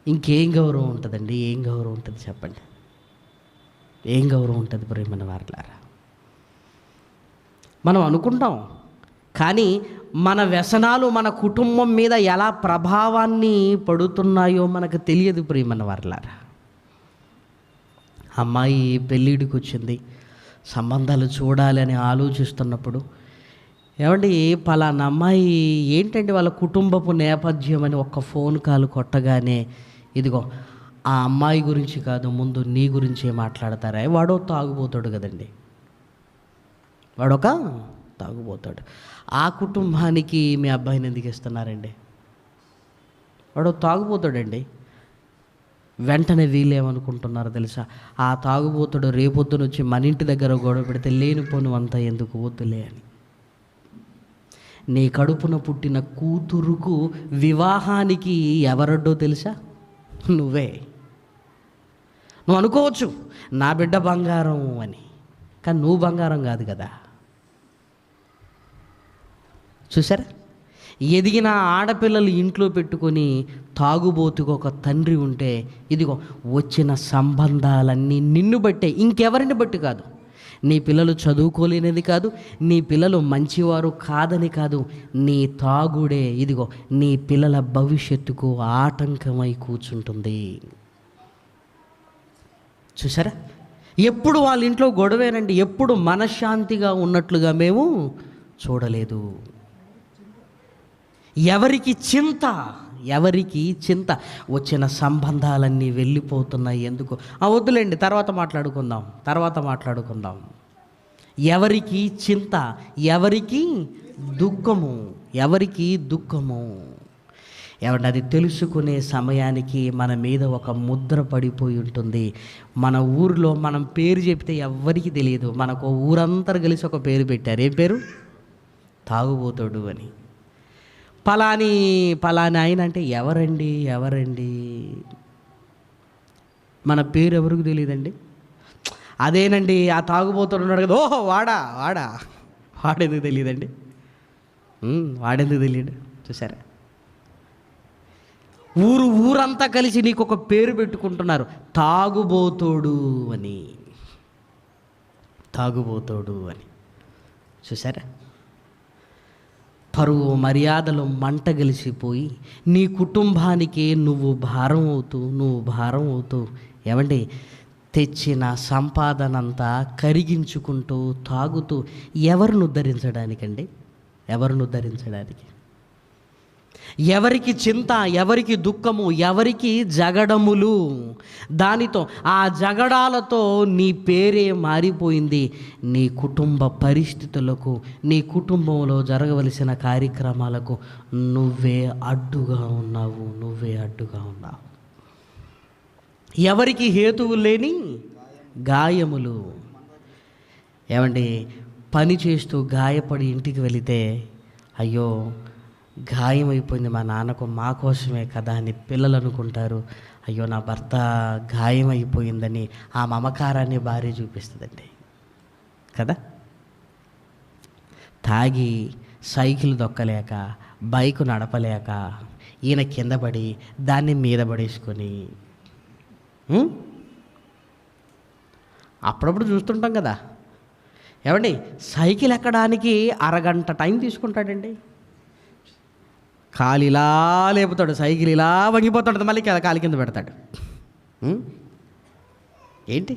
ఇంకేం గౌరవం ఉంటుందండి? ఏం గౌరవం ఉంటుంది చెప్పండి? ఏం గౌరవం ఉంటుంది ప్రియమైన వారలారా? మనం అనుకుంటాం, కానీ మన వ్యసనాలు మన కుటుంబం మీద ఎలా ప్రభావాన్ని పడుతున్నాయో మనకు తెలియదు ప్రియమైన వారలారా. అమ్మాయి పెళ్ళిడికి వచ్చింది, సంబంధాలు చూడాలని ఆలోచిస్తున్నప్పుడు ఏమండి పలానా అమ్మాయి ఏంటంటే వాళ్ళ కుటుంబపు నేపథ్యం అని ఒక్క ఫోన్ కాల్ కొట్టగానే ఇదిగో ఆ అమ్మాయి గురించి కాదు ముందు నీ గురించే మాట్లాడతారా? వాడో తాగుపోతాడు కదండి, వాడొక తాగుపోతాడు. ఆ కుటుంబానికి మీ అబ్బాయిని ఎందుకు ఇస్తున్నారండి? వాడు తాగుపోతాడండి. వెంటనే వీళ్ళేమనుకుంటున్నారో తెలుసా? ఆ తాగుపోతాడు రేపొద్దున వచ్చి మన ఇంటి దగ్గర గొడవ పెడితే లేనిపోను అంతా ఎందుకు వద్దులే అని. నీ కడుపున పుట్టిన కూతురుకు వివాహానికి ఎవరడ్డో తెలుసా? నువ్వే. నువ్వు అనుకోవచ్చు నా బిడ్డ బంగారం అని, కానీ నువ్వు బంగారం కాదు కదా. చూసారా? ఎదిగిన ఆడపిల్లలు ఇంట్లో పెట్టుకొని తాగుబోతుకు ఒక తండ్రి ఉంటే ఇదిగో వచ్చిన సంబంధాలన్నీ నిన్ను బట్టే, ఇంకెవరిని బట్టి కాదు. నీ పిల్లలు చదువుకోలేనిది కాదు, నీ పిల్లలు మంచివారు కాదని కాదు, నీ తాగుడే ఇదిగో నీ పిల్లల భవిష్యత్తుకు ఆటంకమై కూర్చుంటుంది. చూసారా? ఎప్పుడు వాళ్ళ ఇంట్లో గొడవేనండి. ఎప్పుడు మనశ్శాంతిగా ఉన్నట్లుగా మేము చూడలేదు. ఎవరికి చింత వచ్చిన సంబంధాలన్నీ వెళ్ళిపోతున్నాయి. ఎందుకు? వద్దులేండి, తర్వాత మాట్లాడుకుందాం. ఎవరికి చింత, ఎవరికి దుఃఖము. ఏమంటే అది తెలుసుకునే సమయానికి మన మీద ఒక ముద్ర పడిపోయి ఉంటుంది. మన ఊరిలో మనం పేరు చెప్తే ఎవ్వరికి తెలియదు. మనకు ఊరంతా కలిసి ఒక పేరు పెట్టారు. ఏం పేరు? తాగుబోతాడు అని. పలాని ఆయన అంటే ఎవరండి? మన పేరు ఎవరికి తెలియదండి. అదేనండి ఆ తాగుబోతుడు ఉన్నాడు కదా, ఓహో వాడా వాడా వాడెందుకు తెలియదండి? వాడెందుకు తెలియడు? చూసారా, ఊరంతా కలిసి నీకు ఒక పేరు పెట్టుకుంటున్నారు, తాగుబోతోడు అని. తాగుబోతోడు అని. చూసారా, పరువు మర్యాదలు మంట గలిసిపోయి నీ కుటుంబానికి నువ్వు భారం అవుతూ ఏమండి తెచ్చిన సంపాదనంతా కరిగించుకుంటూ తాగుతూ ఎవరిని ఉద్ధరించడానికండి? ఎవరిని ఉద్ధరించడానికి? ఎవరికి చింత, ఎవరికి దుఃఖము, ఎవరికి జగడములు, దానితో ఆ జగడాలతో నీ పేరే మారిపోయింది. నీ కుటుంబ పరిస్థితులకు, నీ కుటుంబంలో జరగవలసిన కార్యక్రమాలకు నువ్వే అడ్డుగా ఉన్నావు. ఎవరికి హేతువు లేని గాయములు. ఏమండి, పని చేస్తూ గాయపడి ఇంటికి వెళితే అయ్యో గాయం అయిపోయింది మా నాన్నకు, మా కోసమే కదా అని పిల్లలు అనుకుంటారు. అయ్యో నా భర్త గాయం అయిపోయిందని ఆ మమకారాన్ని భార్య చూపిస్తుందండి కదా. తాగి సైకిల్ దొక్కలేక, బైక్ నడపలేక ఈయన కింద పడి దాన్ని మీద పడేసుకొని అప్పుడప్పుడు చూస్తుంటాం కదా. ఏమండి, సైకిల్ ఎక్కడానికి అరగంట టైం తీసుకుంటాడండి. కాలు ఇలా లేపుతాడు, సైకిల్ ఇలా వంగిపోతాడు, మళ్ళీ కాలు కింద పెడతాడు. ఏంటి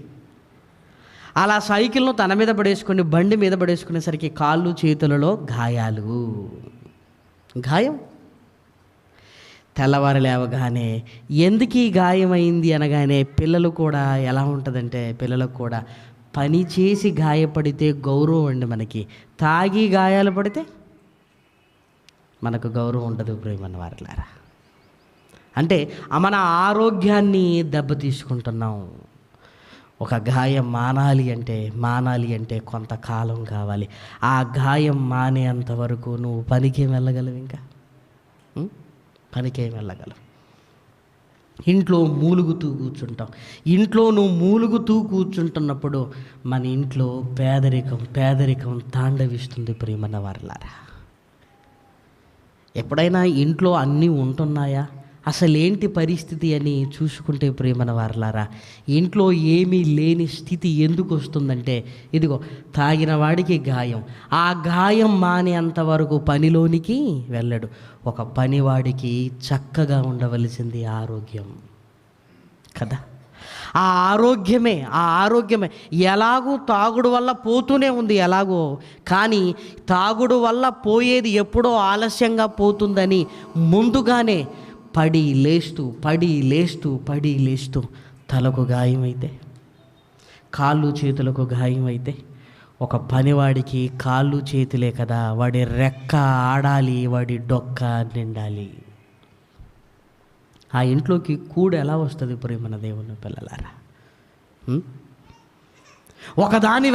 అలా సైకిల్ను తన మీద పడేసుకొని బండి మీద పడేసుకునేసరికి కాళ్ళు చేతులలో గాయం. తెల్లవారు లేవగానే ఎందుకు ఈ గాయమైంది అనగానే పిల్లలు కూడా ఎలా ఉంటుందంటే, పిల్లలకు కూడా పని చేసి గాయపడితే గౌరవం అండి మనకి, తాగి గాయాలు పడితే మనకు గౌరవం ఉండదు ప్రియమైన వారలారా. అంటే మన ఆరోగ్యాన్ని దెబ్బతీసుకుంటున్నాం. ఒక గాయం మానాలి అంటే కొంతకాలం కావాలి. ఆ గాయం మానేంత వరకు నువ్వు పనికేం వెళ్ళగలవు? ఇంకా పనికేం వెళ్ళగలవు? ఇంట్లో మూలుగుతూ కూర్చుంటాం. ఇంట్లో నువ్వు మూలుగుతూ కూర్చుంటున్నప్పుడు మన ఇంట్లో పేదరికం తాండవిస్తుంది ప్రియమైన వారలారా. ఎప్పుడైనా ఇంట్లో అన్నీ ఉంటున్నాయా, అసలేంటి పరిస్థితి అని చూసుకుంటే ప్రియమైన వారలారా, ఇంట్లో ఏమీ లేని స్థితి ఎందుకు వస్తుందంటే, ఇదిగో తాగిన వాడికి గాయం, ఆ గాయం మానేంత వరకు పనిలోనికి వెళ్ళడు. ఒక పనివాడికి చక్కగా ఉండవలసింది ఆరోగ్యం కదా. ఆ ఆరోగ్యమే ఎలాగూ తాగుడు వల్ల పోతూనే ఉంది ఎలాగో, కానీ తాగుడు వల్ల పోయేది ఎప్పుడో ఆలస్యంగా పోతుందని ముందుగానే పడి లేస్తూ తలకు గాయమైతే, కాళ్ళు చేతులకు గాయమైతే, ఒక పనివాడికి కాళ్ళు చేతులే కదా, వాడి రెక్క ఆడాలి, వాడి డొక్క నిండాలి. ఆ ఇంట్లోకి కూడు ఎలా వస్తుంది ప్రియమైన దేవుని పిల్లలారా? ఒకదాని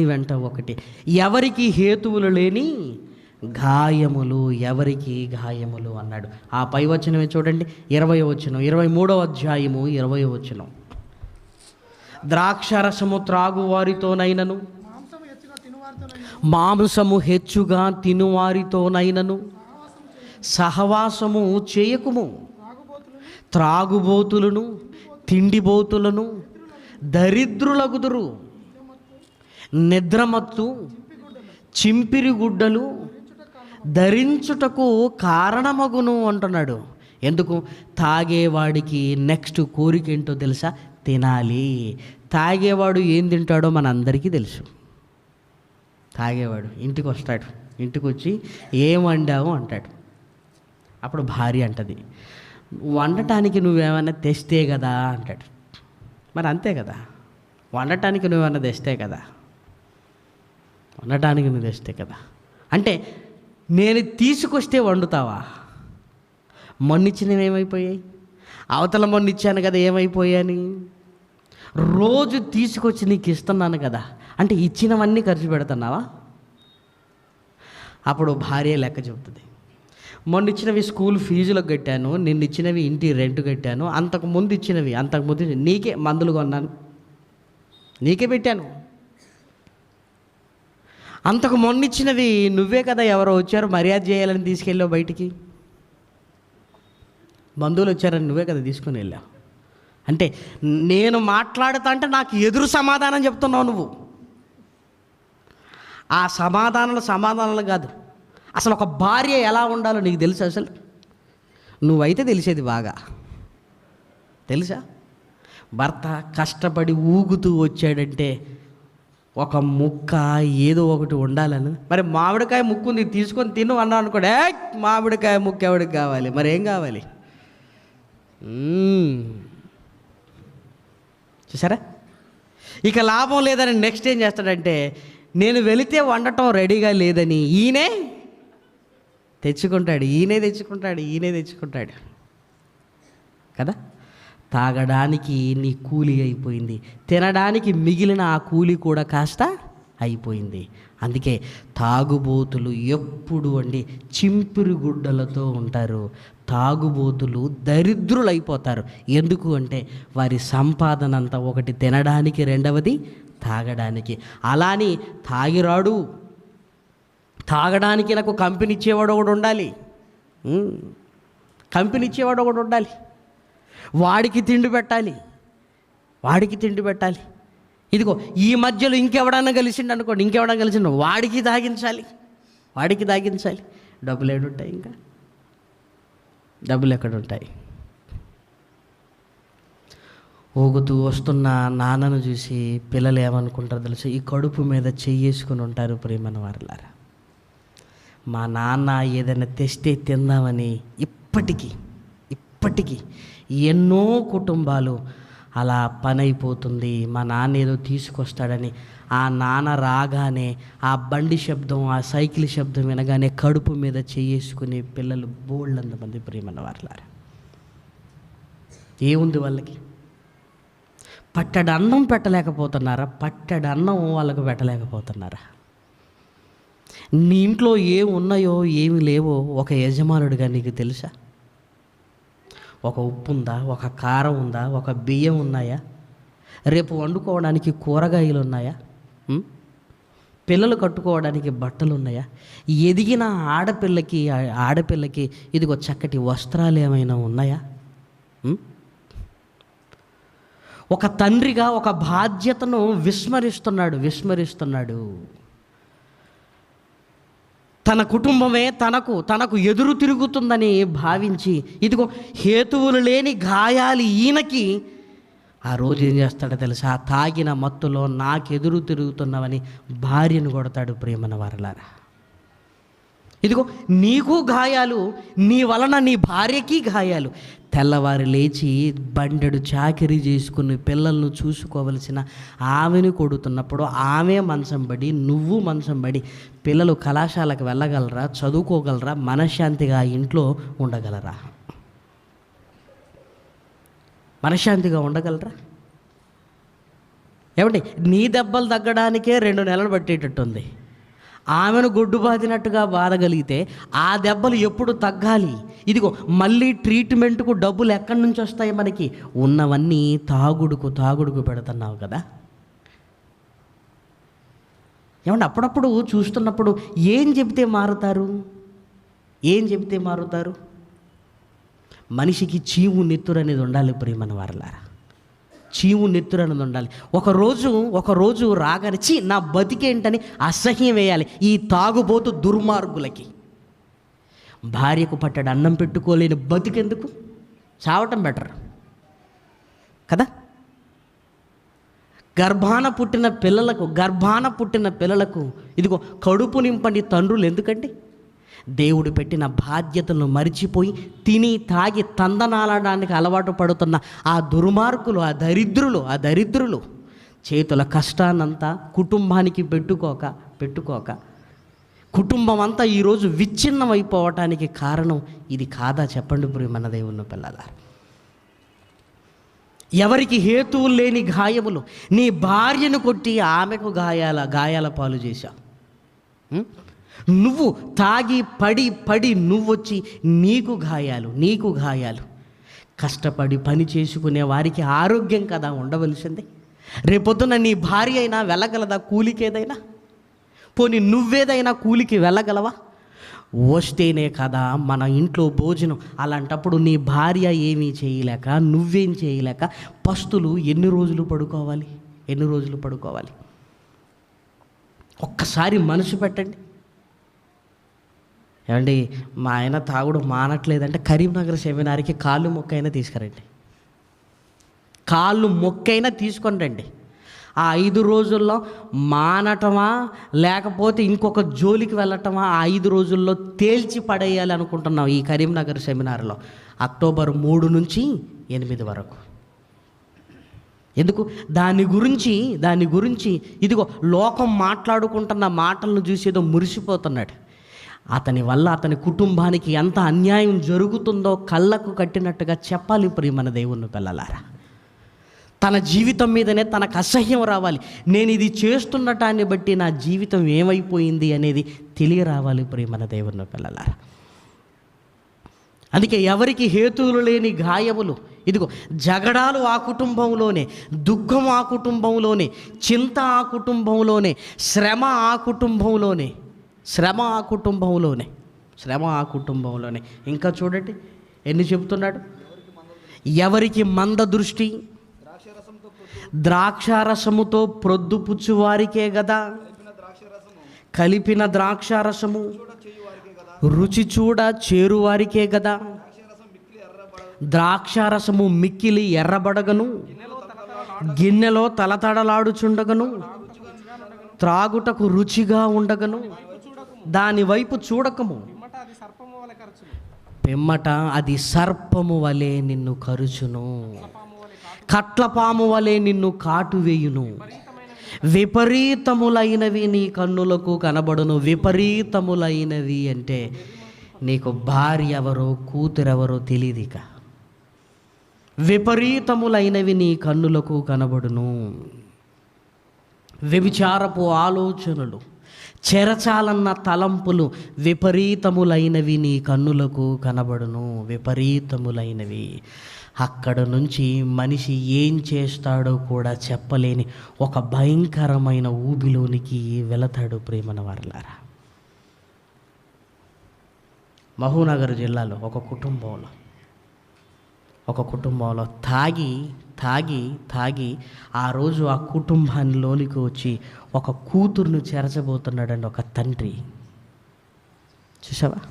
వెంట ఒకటి ఎవరికి హేతువులు లేని గాయములు, ఎవరికి గాయములు అన్నాడు. ఆ పై వచనమే చూడండి, 20వ వచనం, 23వ అధ్యాయము 20వ వచనం. ద్రాక్షరసము త్రాగువారితోనైనను, మాంసము హెచ్చుగా తినువారితోనైనను సహవాసము చేయకుము. త్రాగుబోతులను, తిండిబోతులను, దరిద్రులగుదురు, నిద్రమత్తు, చింపిరి గుడ్డలు ధరించుటకు కారణమగును అంటున్నాడు. ఎందుకు? తాగేవాడికి నెక్స్ట్ కోరిక ఏంటో తెలుసా? తినాలి. తాగేవాడు ఏం తింటాడో మనందరికీ తెలుసు. తాగేవాడు ఇంటికి వస్తాడు, ఇంటికి వచ్చి ఏం వండావు అంటాడు. అప్పుడు భార్య అంటది, వండటానికి నువ్వేమైనా తెస్తే కదా అంటాడు. మరి అంతే కదా, వండటానికి నువ్వేమైనా తెస్తే కదా, అంటే నేను తీసుకొస్తే వండుతావా? మొన్నిచ్చినవి ఏమైపోయాయి? అవతల మొన్నిచ్చాను కదా, ఏమైపోయాని? రోజు తీసుకొచ్చి నీకు ఇస్తున్నాను కదా, అంటే ఇచ్చినవన్నీ ఖర్చు పెడుతున్నావా? అప్పుడు భార్య లెక్క చెబుతుంది, మొన్న ఇచ్చినవి స్కూల్ ఫీజులకు కట్టాను, నిన్న ఇచ్చినవి ఇంటి రెంట్ కట్టాను, అంతకుముందు నీకే మందులు కొన్నాను, నీకే పెట్టాను. అంతకు మొన్న ఇచ్చినవి నువ్వే కదా, ఎవరో వచ్చారు మర్యాద చేయాలని తీసుకెళ్ళావు బయటికి, బంధువులు వచ్చారని నువ్వే కదా తీసుకొని వెళ్ళావు. అంటే నేను మాట్లాడుతా అంటే నాకు ఎదురు సమాధానం చెప్తున్నావు నువ్వు. ఆ సమాధానాలు కాదు, అసలు ఒక భార్య ఎలా ఉండాలో నీకు తెలుసా? అసలు నువ్వైతే తెలిసేది బాగా తెలుసా? భర్త కష్టపడి ఊగుతూ వచ్చాడంటే ఒక ముక్క ఏదో ఒకటి ఉండాలని. మరి మామిడికాయ ముక్కుంది తీసుకొని తిను అన్నా అనుకోండి, మామిడికాయ ముక్క ఎవడికి కావాలి, మరి ఏం కావాలి? చూసారా? ఇక లాభం లేదని నెక్స్ట్ ఏం చేస్తాడంటే, నేను వెళితే వండటం రెడీగా లేదని ఈయనే తెచ్చుకుంటాడు కదా. తాగడానికి నీ కూలి అయిపోయింది, తినడానికి మిగిలిన ఆ కూలి కూడా కాస్త అయిపోయింది. అందుకే తాగుబోతులు ఎప్పుడు చింపిరి గుడ్డలతో ఉంటారు. తాగుబోతులు దరిద్రులు అయిపోతారు. ఎందుకు అంటే వారి సంపాదన అంతా ఒకటి తినడానికి, రెండవది తాగడానికి. అలాని తాగిరాడు, తాగడానికి నాకు కంపెనీ ఇచ్చేవాడు ఒకడు ఉండాలి, వాడికి తిండి పెట్టాలి. ఇదిగో ఈ మధ్యలో ఇంకెవడన్నా కలిసిండు వాడికి తాగించాలి. డబ్బులు ఏడుంటాయి? ఇంకా డబ్బులు ఎక్కడుంటాయి? ఊగుతూ వస్తున్న నాన్నను చూసి పిల్లలు ఏమనుకుంటారో తెలుసు? ఈ కడుపు మీద చెయ్యేసుకుని ఉంటారు. ప్రియమైన వారలారా, మా నాన్న ఏదైనా తెస్తే తిందామని ఇప్పటికీ ఎన్నో కుటుంబాలు అలా పని అయిపోతుంది. మా నాన్న ఏదో తీసుకొస్తాడని ఆ నాన్న రాగానే ఆ బండి శబ్దం, ఆ సైకిల్ శబ్దం వినగానే కడుపు మీద చెయ్యేసుకునే పిల్లలు బోళ్ళంతమంది. ప్రియమైన వారలారా, ఏముంది వాళ్ళకి? పట్టెడు అన్నం పెట్టలేకపోతున్నారా? వాళ్ళకు పెట్టలేకపోతున్నారా? నీ ఇంట్లో ఏమి ఉన్నాయో ఏమి లేవో ఒక యజమానుడిగా నీకు తెలుసా? ఒక ఉప్పు ఉందా? ఒక కారం ఉందా? ఒక బియ్యం ఉన్నాయా? రేపు వండుకోవడానికి కూరగాయలు ఉన్నాయా? పిల్లలు కట్టుకోవడానికి బట్టలు ఉన్నాయా? ఎదిగిన ఆడపిల్లకి ఇదిగో చక్కటి వస్త్రాలు ఏమైనా ఉన్నాయా? ఒక తండ్రిగా ఒక బాధ్యతను విస్మరిస్తున్నాడు. తన కుటుంబమే తనకు ఎదురు తిరుగుతుందని భావించి ఇదిగో హేతువులు లేని గాయాలు ఈయనకి ఆ రోజు ఏం చేస్తాడో తెలుసా? తాగిన మత్తులో నాకెదురు తిరుగుతున్నావని భార్యను కొడతాడు. ప్రియమైన వారలారా, ఇదిగో నీకు గాయాలు, నీ వలన నీ భార్యకి గాయాలు. తెల్లవారు లేచి బండెడు చాకిరీ చేసుకుని పిల్లలను చూసుకోవలసిన ఆమెను కొడుతున్నప్పుడు ఆమె మంచం పడి, నువ్వు మంచం పడి, పిల్లలు కళాశాలకు వెళ్ళగలరా? చదువుకోగలరా? మనశ్శాంతిగా ఇంట్లో ఉండగలరా? ఏమండి, నీ దెబ్బలు తగ్గడానికే 2 నెలలు పట్టేటట్టుంది. ఆమెను గొడ్డు బాదినట్టుగా బాధగలిగితే ఆ దెబ్బలు ఎప్పుడు తగ్గాలి? ఇదిగో మళ్ళీ ట్రీట్మెంట్కు డబ్బులు ఎక్కడి నుంచి వస్తాయి మనకి? ఉన్నవన్నీ తాగుడుకు పెడుతున్నావు కదా. ఏమంటే అప్పుడప్పుడు చూస్తున్నప్పుడు ఏం చెబితే మారుతారు? మనిషికి చీము నెత్తురు అనేది ఉండాలి. ప్రియమైన వారలారా, చీము నెత్తురు అనేది ఉండాలి. ఒకరోజు రాగానే నా బతికేంటని అసహ్యం వేయాలి ఈ తాగుబోతు దుర్మార్గులకి. భార్యకు పట్టడు అన్నం పెట్టుకోలేని బతికెందుకు? చావటం బెటర్ కదా. గర్భాన పుట్టిన పిల్లలకు ఇదిగో కడుపు నింపని తండ్రులు ఎందుకండి? దేవుడు పెట్టిన బాధ్యతలను మరిచిపోయి తిని తాగి తందనాలడానికి అలవాటు పడుతున్న ఆ దుర్మార్గులు, ఆ దరిద్రులు చేతుల కష్టాన్నంతా కుటుంబానికి పెట్టుకోక కుటుంబం అంతా ఈరోజు విచ్ఛిన్నమైపోవటానికి కారణం ఇది కాదా? చెప్పండి ప్రియమైన దేవుని పిల్లలారా. ఎవరికి హేతువులు లేని గాయములు. నీ భార్యను కొట్టి ఆమెకు గాయాల పాలు చేశావు. నువ్వు తాగి పడి పడి నువ్వొచ్చి నీకు గాయాలు. కష్టపడి పని చేసుకునే వారికి ఆరోగ్యం కదా ఉండవలసింది. రేపొద్దున నీ భార్య అయినా వెళ్ళగలదా కూలికేదైనా? పోనీ నువ్వేదైనా కూలికి వెళ్ళగలవా? వస్తేనే కదా మన ఇంట్లో భోజనం. అలాంటప్పుడు నీ భార్య ఏమీ చేయలేక, నువ్వేం చేయలేక పస్తులు ఎన్ని రోజులు పడుకోవాలి? ఒక్కసారి మనసు పెట్టండి. ఏమండి, మా ఆయన తాగుడు మానట్లేదంటే కరీంనగర్ సెమినార్కి కాళ్ళు మొక్కైనా తీసుకురండి. కాళ్ళు మొక్కైనా తీసుకొని రండి. ఆ 5 రోజుల్లో మానటమా లేకపోతే ఇంకొక జోలికి వెళ్ళటమా, ఆ 5 రోజుల్లో తేల్చి పడేయాలి అనుకుంటున్నాం ఈ కరీంనగర్ సెమినార్లో, అక్టోబర్ 3 నుంచి 8 వరకు. ఎందుకు? దాని గురించి ఇదిగో లోకం మాట్లాడుకుంటున్న మాటలను చూసి ఏదో మురిసిపోతున్నాడు. అతని వల్ల అతని కుటుంబానికి ఎంత అన్యాయం జరుగుతుందో కళ్ళకు కట్టినట్టుగా చెప్పాలి ప్రియమైన దేవుని పిల్లలారా. తన జీవితం మీదనే తనకు అసహ్యం రావాలి. నేను ఇది చేస్తున్నటాన్ని బట్టి నా జీవితం ఏమైపోయింది అనేది తెలియరావాలి ప్రియమైన దేవుని పిల్లలారా. అందుకే ఎవరికి హేతువులు లేని గాయములు, ఇదిగో జగడాలు ఆ కుటుంబంలోనే, దుఃఖం ఆ కుటుంబంలోనే, చింత ఆ కుటుంబంలోనే, శ్రమ ఆ కుటుంబంలోనే. ఇంకా చూడండి ఎన్ని చెబుతున్నాడు. ఎవరికి మంద దృష్టి ద్రాక్షారసముతో ప్రొద్దు పుచ్చువారికే గదా, కలిపిన ద్రాక్షారసము రుచి చూడ చేరువారికే గదా. ద్రాక్షారసము మిక్కిలి ఎర్రబడగను, గిన్నెలో తలతడలాడుచుండగను, త్రాగుటకు రుచిగా ఉండగను, దాని వైపు చూడకము, పిమ్మట అది సర్పము వలె నిన్ను కరుచును, కట్లపాము వలె నిన్ను కాటువేయును. విపరీతములైనవి నీ కన్నులకు కనబడును. విపరీతములైనవి అంటే నీకు భార్య ఎవరో కూతురెవరో తెలియదు. ఇక విపరీతములైనవి నీ కన్నులకు కనబడును. వ్యభిచారపు ఆలోచనలు, చెరచాలన్న తలంపులు విపరీతములైనవి నీ కన్నులకు కనబడును. విపరీతములైనవి. అక్కడ నుంచి మనిషి ఏం చేస్తాడో కూడా చెప్పలేని ఒక భయంకరమైన ఊబిలోనికి వెళతాడు ప్రేమన వారలారా. మహబూబ్నగర్ జిల్లాలో ఒక కుటుంబంలో తాగి ఆ రోజు ఆ కుటుంబానిలోనికి వచ్చి ఒక కూతురును చేర్చబోతున్నాడండి ఒక తండ్రి. చూసావా?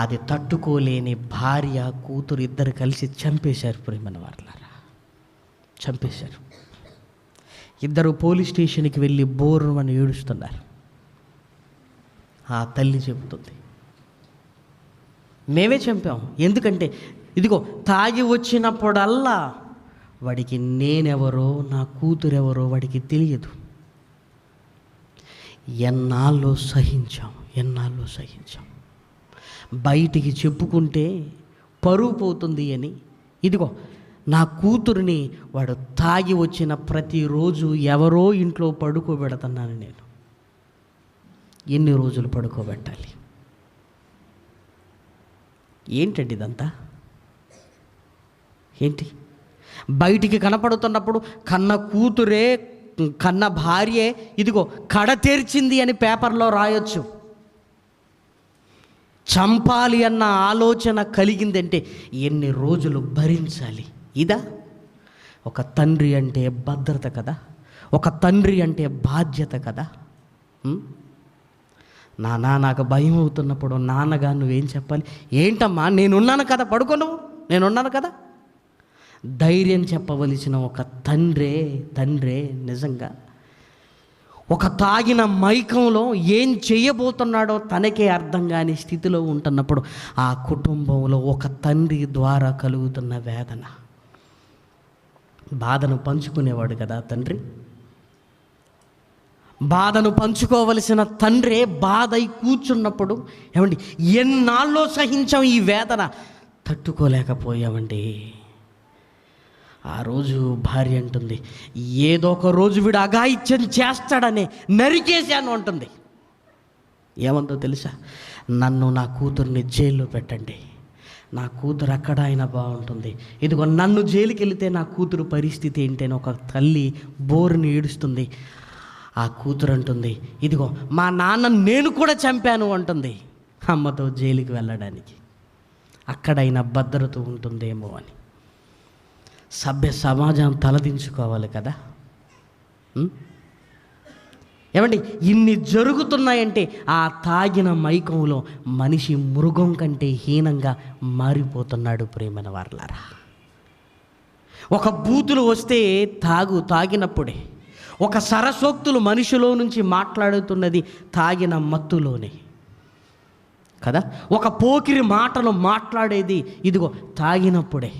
అది తట్టుకోలేని భార్య కూతురు ఇద్దరు కలిసి చంపేశారు ప్రేమన వారలారా. చంపేశారు. ఇద్దరు పోలీస్ స్టేషన్కి వెళ్ళి బోరు అని ఏడుస్తున్నారు. ఆ తల్లి చెబుతుంది, మేమే చంపాం. ఎందుకంటే ఇదిగో తాగి వచ్చినప్పుడల్లా వాడికి నేనెవరో నా కూతురెవరో వాడికి తెలియదు. ఎన్నాళ్ళు సహించాం. బయటికి చెప్పుకుంటే పరువు పోతుంది అని ఇదిగో నా కూతురిని వాడు తాగి వచ్చిన ప్రతిరోజు ఎవరో ఇంట్లో పడుకోబెడుతున్నాను నేను. ఎన్ని రోజులు పడుకోబెట్టాలి? ఏంటండి ఇదంతా? ఏంటి? బయటికి కనపడుతున్నప్పుడు కన్న కూతురే కన్న భార్యే ఇదిగో కడ తెరిచింది అని పేపర్లో రాయొచ్చు. చంపాలి అన్న ఆలోచన కలిగిందంటే ఎన్ని రోజులు భరించాలి? ఇదా? ఒక తండ్రి అంటే భద్రత కదా, ఒక తండ్రి అంటే బాధ్యత కదా. నాకు భయం అవుతున్నప్పుడు నాన్నగా నువ్వేం చెప్పాలి? ఏంటమ్మా నేనున్నాను కదా, పడుకోను, నేనున్నాను కదా. ధైర్యం చెప్పవలసిన ఒక తండ్రే నిజంగా ఒక తాగిన మైకంలో ఏం చేయబోతున్నాడో తనకే అర్థం కాని స్థితిలో ఉంటున్నప్పుడు ఆ కుటుంబంలో ఒక తండ్రి ద్వారా కలుగుతున్న వేదన, బాధను పంచుకునేవాడు కదా తండ్రి. బాధను పంచుకోవలసిన తండ్రే బాధ అయి కూర్చున్నప్పుడు ఏమండి ఎన్నాళ్ళో సహించాం ఈ వేదన, తట్టుకోలేకపోయామండి. ఆ రోజు భార్య అంటుంది, ఏదో ఒక రోజు వీడు అఘాయిత్యం చేస్తాడని నరికేశాను అంటుంది. ఏమందో తెలుసా? నన్ను, నా కూతుర్ని జైల్లో పెట్టండి, నా కూతురు ఎక్కడ అయినా బాగుంటుంది. ఇదిగో నన్ను జైలుకి వెళితే నా కూతురు పరిస్థితి ఏంటని ఒక తల్లి బోరుని ఏడుస్తుంది. ఆ కూతురు అంటుంది, ఇదిగో మా నాన్న నేను కూడా చంపాను అంటుంది అమ్మతో జైలుకి వెళ్ళడానికి. అక్కడైనా భద్రత ఉంటుందేమో అని సభ్య సమాజం తలదించుకోవాలి కదా. ఏమండి, ఇన్ని జరుగుతున్నాయంటే ఆ తాగిన మైకంలో మనిషి మృగం కంటే హీనంగా మారిపోతున్నాడు. ప్రేమైన వారలారా, ఒక బూతులు వస్తే తాగినప్పుడే, ఒక సరసోక్తులు మనిషిలో నుంచి మాట్లాడుతున్నది తాగిన మత్తులోనే కదా. ఒక పోకిరి మాటలు మాట్లాడేది ఇదిగో తాగినప్పుడే.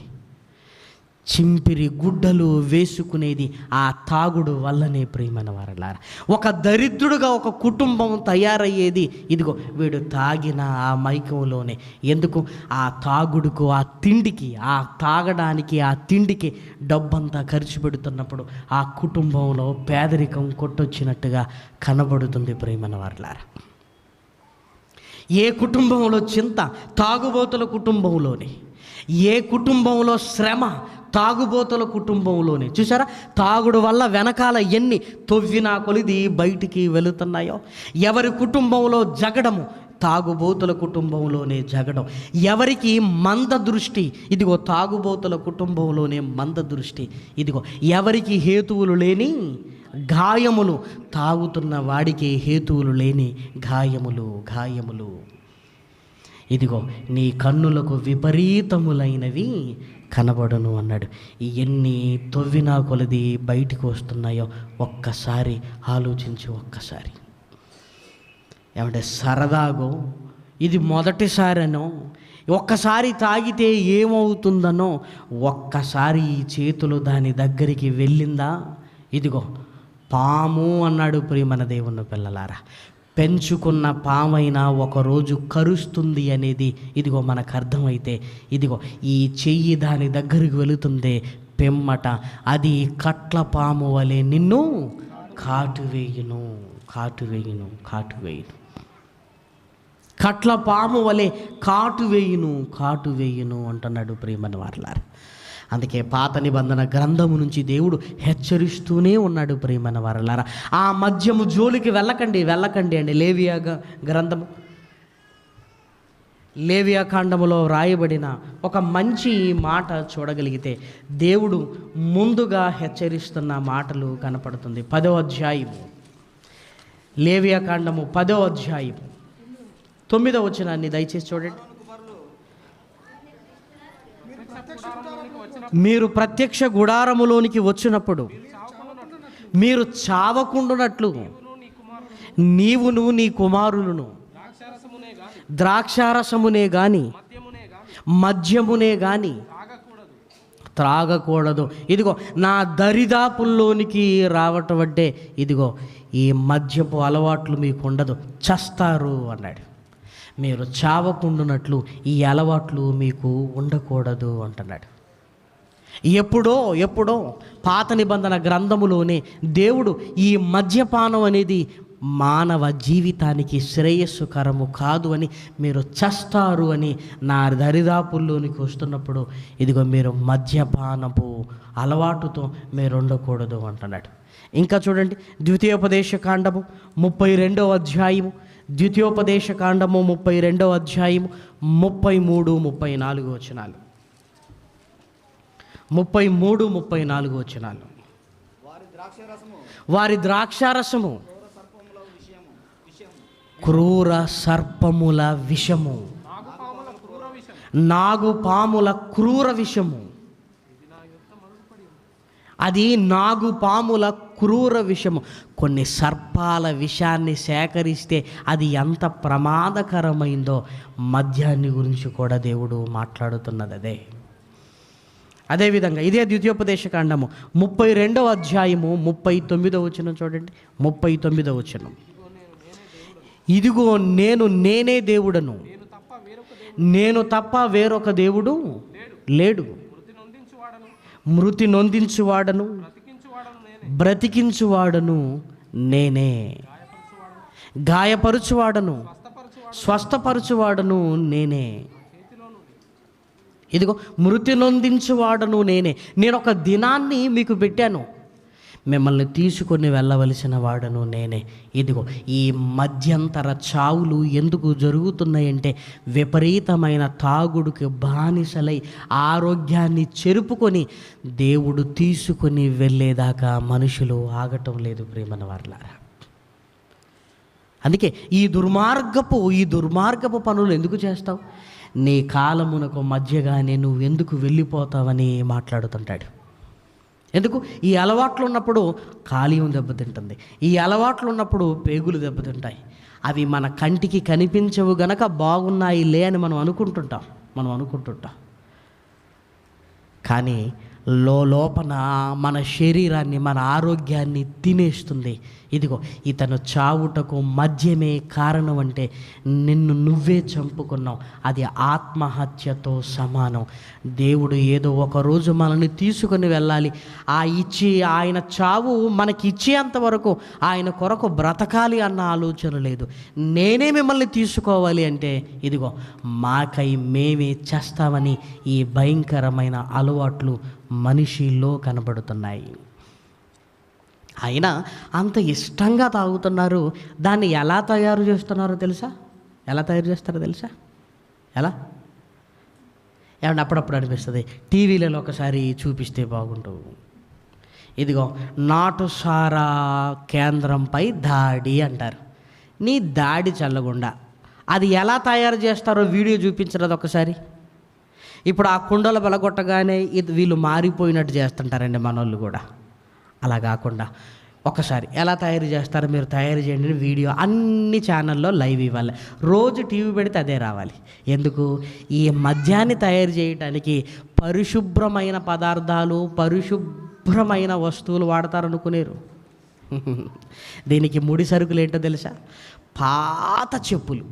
చింపిరి గుడ్డలు వేసుకునేది ఆ తాగుడు వల్లనే. ప్రియమైన వారలారా, ఒక దరిద్రుడుగా ఒక కుటుంబం తయారయ్యేది ఇదిగో వీడు తాగిన ఆ మైకంలోనే. ఎందుకు? ఆ తాగుడుకు, ఆ తిండికి, ఆ తాగడానికి, ఆ తిండికి డబ్బంతా ఖర్చు పెడుతున్నప్పుడు ఆ కుటుంబంలో పేదరికం కొట్టొచ్చినట్టుగా కనబడుతుంది. ప్రియమైన వారలారా, ఏ కుటుంబంలో చింత తాగుబోతుల కుటుంబంలోనే, ఏ కుటుంబంలో శ్రమ తాగుబోతుల కుటుంబంలోనే. చూసారా, తాగుడు వల్ల వెనకాల ఎన్ని తొవ్వినా కొలిది బయటికి వెళుతున్నాయో. ఎవరి కుటుంబంలో జగడము, తాగుబోతుల కుటుంబంలోనే జగడం. ఎవరికి మంద దృష్టి, ఇదిగో తాగుబోతుల కుటుంబంలోనే మంద దృష్టి. ఇదిగో ఎవరికి హేతువులు లేని గాయములు, తాగుతున్న వాడికి హేతువులు లేని గాయములు. ఇదిగో నీ కన్నులకు విపరీతములైనవి కనబడును అన్నాడు. ఎన్ని తొవ్వినా కొలది బయటికి వస్తున్నాయో ఒక్కసారి ఆలోచించి, ఒక్కసారి ఏమంటే సరదాగో, ఇది మొదటిసారనో, ఒక్కసారి తాగితే ఏమవుతుందనో, ఒక్కసారి ఈ చేతులు దాని దగ్గరికి వెళ్ళిందా, ఇదిగో పాము అన్నాడు. ప్రియమైన దేవుని పిల్లలారా, పెంచుకున్న పామైనా ఒకరోజు కరుస్తుంది అనేది ఇదిగో మనకు అర్థమైతే, ఇదిగో ఈ చెయ్యి దాని దగ్గరికి వెళుతుందే పెమ్మట అది కట్ల పాము వలె నిన్ను కాటువేయును. కట్ల పాము వలె కాటువేయును అంటున్నాడు. ప్రియమైన వారలారా, అందుకే పాత నిబంధన గ్రంథము నుంచి దేవుడు హెచ్చరిస్తూనే ఉన్నాడు. ప్రియమైన వారలారా, ఆ మద్యము జోలికి వెళ్ళకండి అండి. లేవియా కాండములో రాయబడిన ఒక మంచి మాట చూడగలిగితే దేవుడు ముందుగా హెచ్చరిస్తున్న మాటలు కనపడుతుంది. 10వ అధ్యాయము, లేవియా కాండము 10వ అధ్యాయము 9వ వచనాన్ని దయచేసి చూడండి. మీరు ప్రత్యక్ష గుడారములోనికి వచ్చినప్పుడు మీరు చావకుండునట్లు నీవును నీ కుమారులను ద్రాక్షారసమునే గాని మద్యమునే గాని త్రాగకూడదు. ఇదిగో నా దరిదాపుల్లోనికి రావటం అంటే ఇదిగో ఈ మద్యపు అలవాట్లు మీకు ఉండదు, చస్తారు అన్నాడు. మీరు చావకుండునట్లు ఈ అలవాట్లు మీకు ఉండకూడదు అంటున్నాడు. ఎప్పుడో పాత నిబంధన గ్రంథములోనే దేవుడు ఈ మద్యపానం అనేది మానవ జీవితానికి శ్రేయస్సుకరము కాదు అని, మీరు చస్తారు అని నా దరిదాపుల్లోనికి వస్తున్నప్పుడు ఇదిగో మీరు మద్యపానపు అలవాటుతో మీరు ఉండకూడదు అంటున్నాడు. ఇంకా చూడండి, ద్వితీయోపదేశ కాండము 32వ అధ్యాయము, ద్వితీయోపదేశ కాండము 32వ అధ్యాయము 33, 34 వచనాలు. 33, 34 వచనాలు. వారి ద్రాక్షారసము క్రూర సర్పముల విషము, నాగుపాముల క్రూర విషము. అది నాగుపాముల క్రూర విషము. కొన్ని సర్పాల విషాన్ని సేకరిస్తే అది ఎంత ప్రమాదకరమైందో మద్యాన్ని గురించి కూడా దేవుడు మాట్లాడుతున్నది. అదేవిధంగా ఇదే ద్వితీయోపదేశ కాండము 32వ అధ్యాయము 39వ వచనం చూడండి. 39వ వచనం, ఇదిగో నేనే దేవుడను, నేను తప్ప వేరొక దేవుడు లేడు, మృతి నొందించువాడను బ్రతికించువాడను నేనే. గాయపరుచువాడను స్వస్థపరచువాడను నేనే. ఇదిగో మృతి నొందించువాడను నేనే. నేను ఒక దినాన్ని మీకు పెట్టాను, మిమ్మల్ని తీసుకొని వెళ్ళవలసిన వాడను నేనే. ఇదిగో ఈ మధ్యంతర చావులు ఎందుకు జరుగుతున్నాయంటే విపరీతమైన తాగుడుకి బానిసలై ఆరోగ్యాన్ని చెరుపుకొని దేవుడు తీసుకొని వెళ్ళేదాకా మనుషులు ఆగటం లేదు ప్రియమైన వారలారా. అందుకే ఈ దుర్మార్గపు పనులు ఎందుకు చేస్తావు, నీ కాలమునకు మధ్యగానే నువ్వు ఎందుకు వెళ్ళిపోతావని మాట్లాడుతుంటాడు. ఎందుకు? ఈ అలవాట్లు ఉన్నప్పుడు కాలేయం దెబ్బతింటుంది, ఈ అలవాట్లు ఉన్నప్పుడు పేగులు దెబ్బతింటాయి. అవి మన కంటికి కనిపించవు గనక బాగున్నాయిలే అని మనం అనుకుంటుంటాం. కానీ లోపల మన శరీరాన్ని, మన ఆరోగ్యాన్ని తినేస్తుంది. ఇదిగో ఇతను చావుటకు మద్యమే కారణం అంటే నిన్ను నువ్వే చంపుకున్నావు, అది ఆత్మహత్యతో సమానం. దేవుడు ఏదో ఒకరోజు మనల్ని తీసుకొని వెళ్ళాలి. ఆయన చావు మనకి ఇచ్చేంత వరకు ఆయన కొరకు బ్రతకాలి అన్న ఆలోచన లేదు. నేనే మిమ్మల్ని తీసుకోవాలి అంటే ఇదిగో మాకై మేమే చేస్తామని ఈ భయంకరమైన అలవాట్లు మనిషిలో కనబడుతున్నాయి. అయినా అంత ఇష్టంగా తాగుతున్నారు. దాన్ని ఎలా తయారు చేస్తున్నారో తెలుసా? ఎలా ఏమన్నా అప్పుడప్పుడు అనిపిస్తుంది, టీవీలలో ఒకసారి చూపిస్తే బాగుంటుంది. ఇదిగో నాటుసారా కేంద్రంపై దాడి అంటారు. నీ దాడి చల్లగుండా అది ఎలా తయారు చేస్తారో వీడియో చూపించలేదు ఒకసారి. ఇప్పుడు ఆ కుండలు బలగొట్టగానే వీళ్ళు మారిపోయినట్టు చేస్తుంటారండి మనోళ్ళు కూడా. అలా కాకుండా ఒకసారి ఎలా తయారు చేస్తారో మీరు తయారు చేయండి వీడియో అన్ని ఛానల్లో లైవ్ ఇవ్వాలి. రోజు టీవీ పెడితే అదే రావాలి. ఎందుకు? ఈ మద్యాన్ని తయారు చేయడానికి పరిశుభ్రమైన పదార్థాలు, పరిశుభ్రమైన వస్తువులు వాడతారనుకునేరు. దీనికి ముడి సరుకులు ఏంటో తెలుసా? పాత చెప్పులు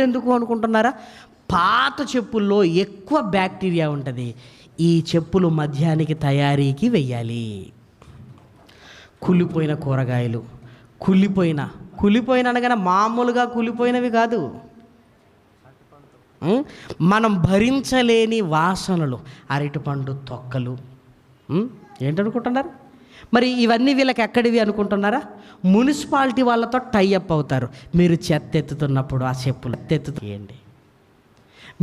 ఎందుకు అనుకుంటున్నారా? పాత చెప్పుల్లో ఎక్కువ బ్యాక్టీరియా ఉంటుంది. ఈ చెప్పులు మద్యానికి తయారీకి వెయ్యాలి. కుళ్ళిపోయిన కూరగాయలు, కుళ్ళిపోయిన అనగానే మామూలుగా కుళ్ళిపోయినవి కాదు, మనం భరించలేని వాసనలు, అరటిపండు తొక్కలు. ఏంటనుకుంటున్నారు? మరి ఇవన్నీ వీళ్ళకి ఎక్కడివి అనుకుంటున్నారా? మున్సిపాలిటీ వాళ్ళతో టైఅప్ అవుతారు. మీరు చెత్త ఎత్తుతున్నప్పుడు ఆ చెప్పులు ఎత్తుతీయండి.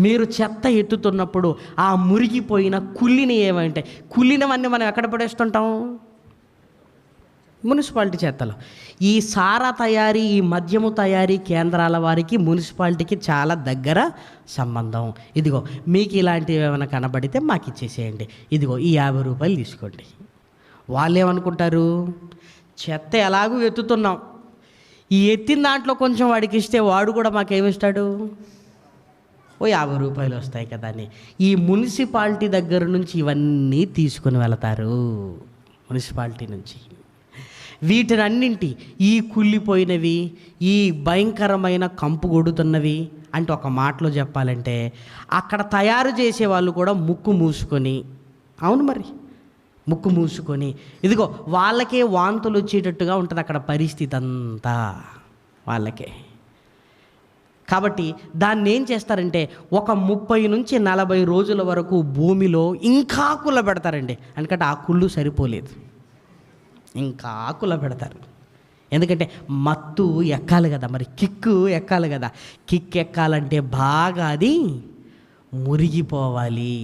మీరు చెత్త ఎత్తుతున్నప్పుడు ఆ మురిగిపోయిన కుళ్ళినవన్నీ మనం ఎక్కడ పడేస్తుంటాం? మున్సిపాలిటీ చెత్తలో. ఈ సారా తయారీ, ఈ మద్యము తయారీ కేంద్రాల వారికి మున్సిపాలిటీకి చాలా దగ్గర సంబంధం. ఇదిగో మీకు ఇలాంటివి ఏమైనా కనబడితే మాకు ఇచ్చేసేయండి, ఇదిగో ఈ 50 రూపాయలు తీసుకోండి. వాళ్ళు ఏమనుకుంటారు? చెత్త ఎలాగూ ఎత్తుతున్నాం, ఈ ఎత్తిన దాంట్లో కొంచెం వాడికి ఇస్తే వాడు కూడా మాకేమిస్తాడు? ఓ 50 రూపాయలు వస్తాయి కదా అని ఈ మున్సిపాలిటీ దగ్గర నుంచి ఇవన్నీ తీసుకుని వెళతారు. మున్సిపాలిటీ నుంచి వీటినన్నింటి, ఈ కుళ్ళిపోయినవి, ఈ భయంకరమైన కంపు కొడుతున్నవి అంటే ఒక మాటలో చెప్పాలంటే అక్కడ తయారు చేసే వాళ్ళు కూడా ముక్కు మూసుకొని, అవును మరి ముక్కు మూసుకొని, ఇదిగో వాళ్ళకే వాంతులు వచ్చేటట్టుగా ఉంటుంది అక్కడ పరిస్థితి అంతా వాళ్ళకే. కాబట్టి దాన్ని ఏం చేస్తారంటే ఒక 30 నుంచి 40 రోజుల వరకు భూమిలో ఇంకా కుళ్ళబెడతారండి. ఎందుకంటే ఆ కుళ్ళు సరిపోలేదు, ఇంకా కుళ్ళబెడతారు. ఎందుకంటే మత్తు ఎక్కాలి కదా, మరి కిక్కు ఎక్కాలి కదా. కిక్ ఎక్కాలంటే బాగా అది మురిగిపోవాలి.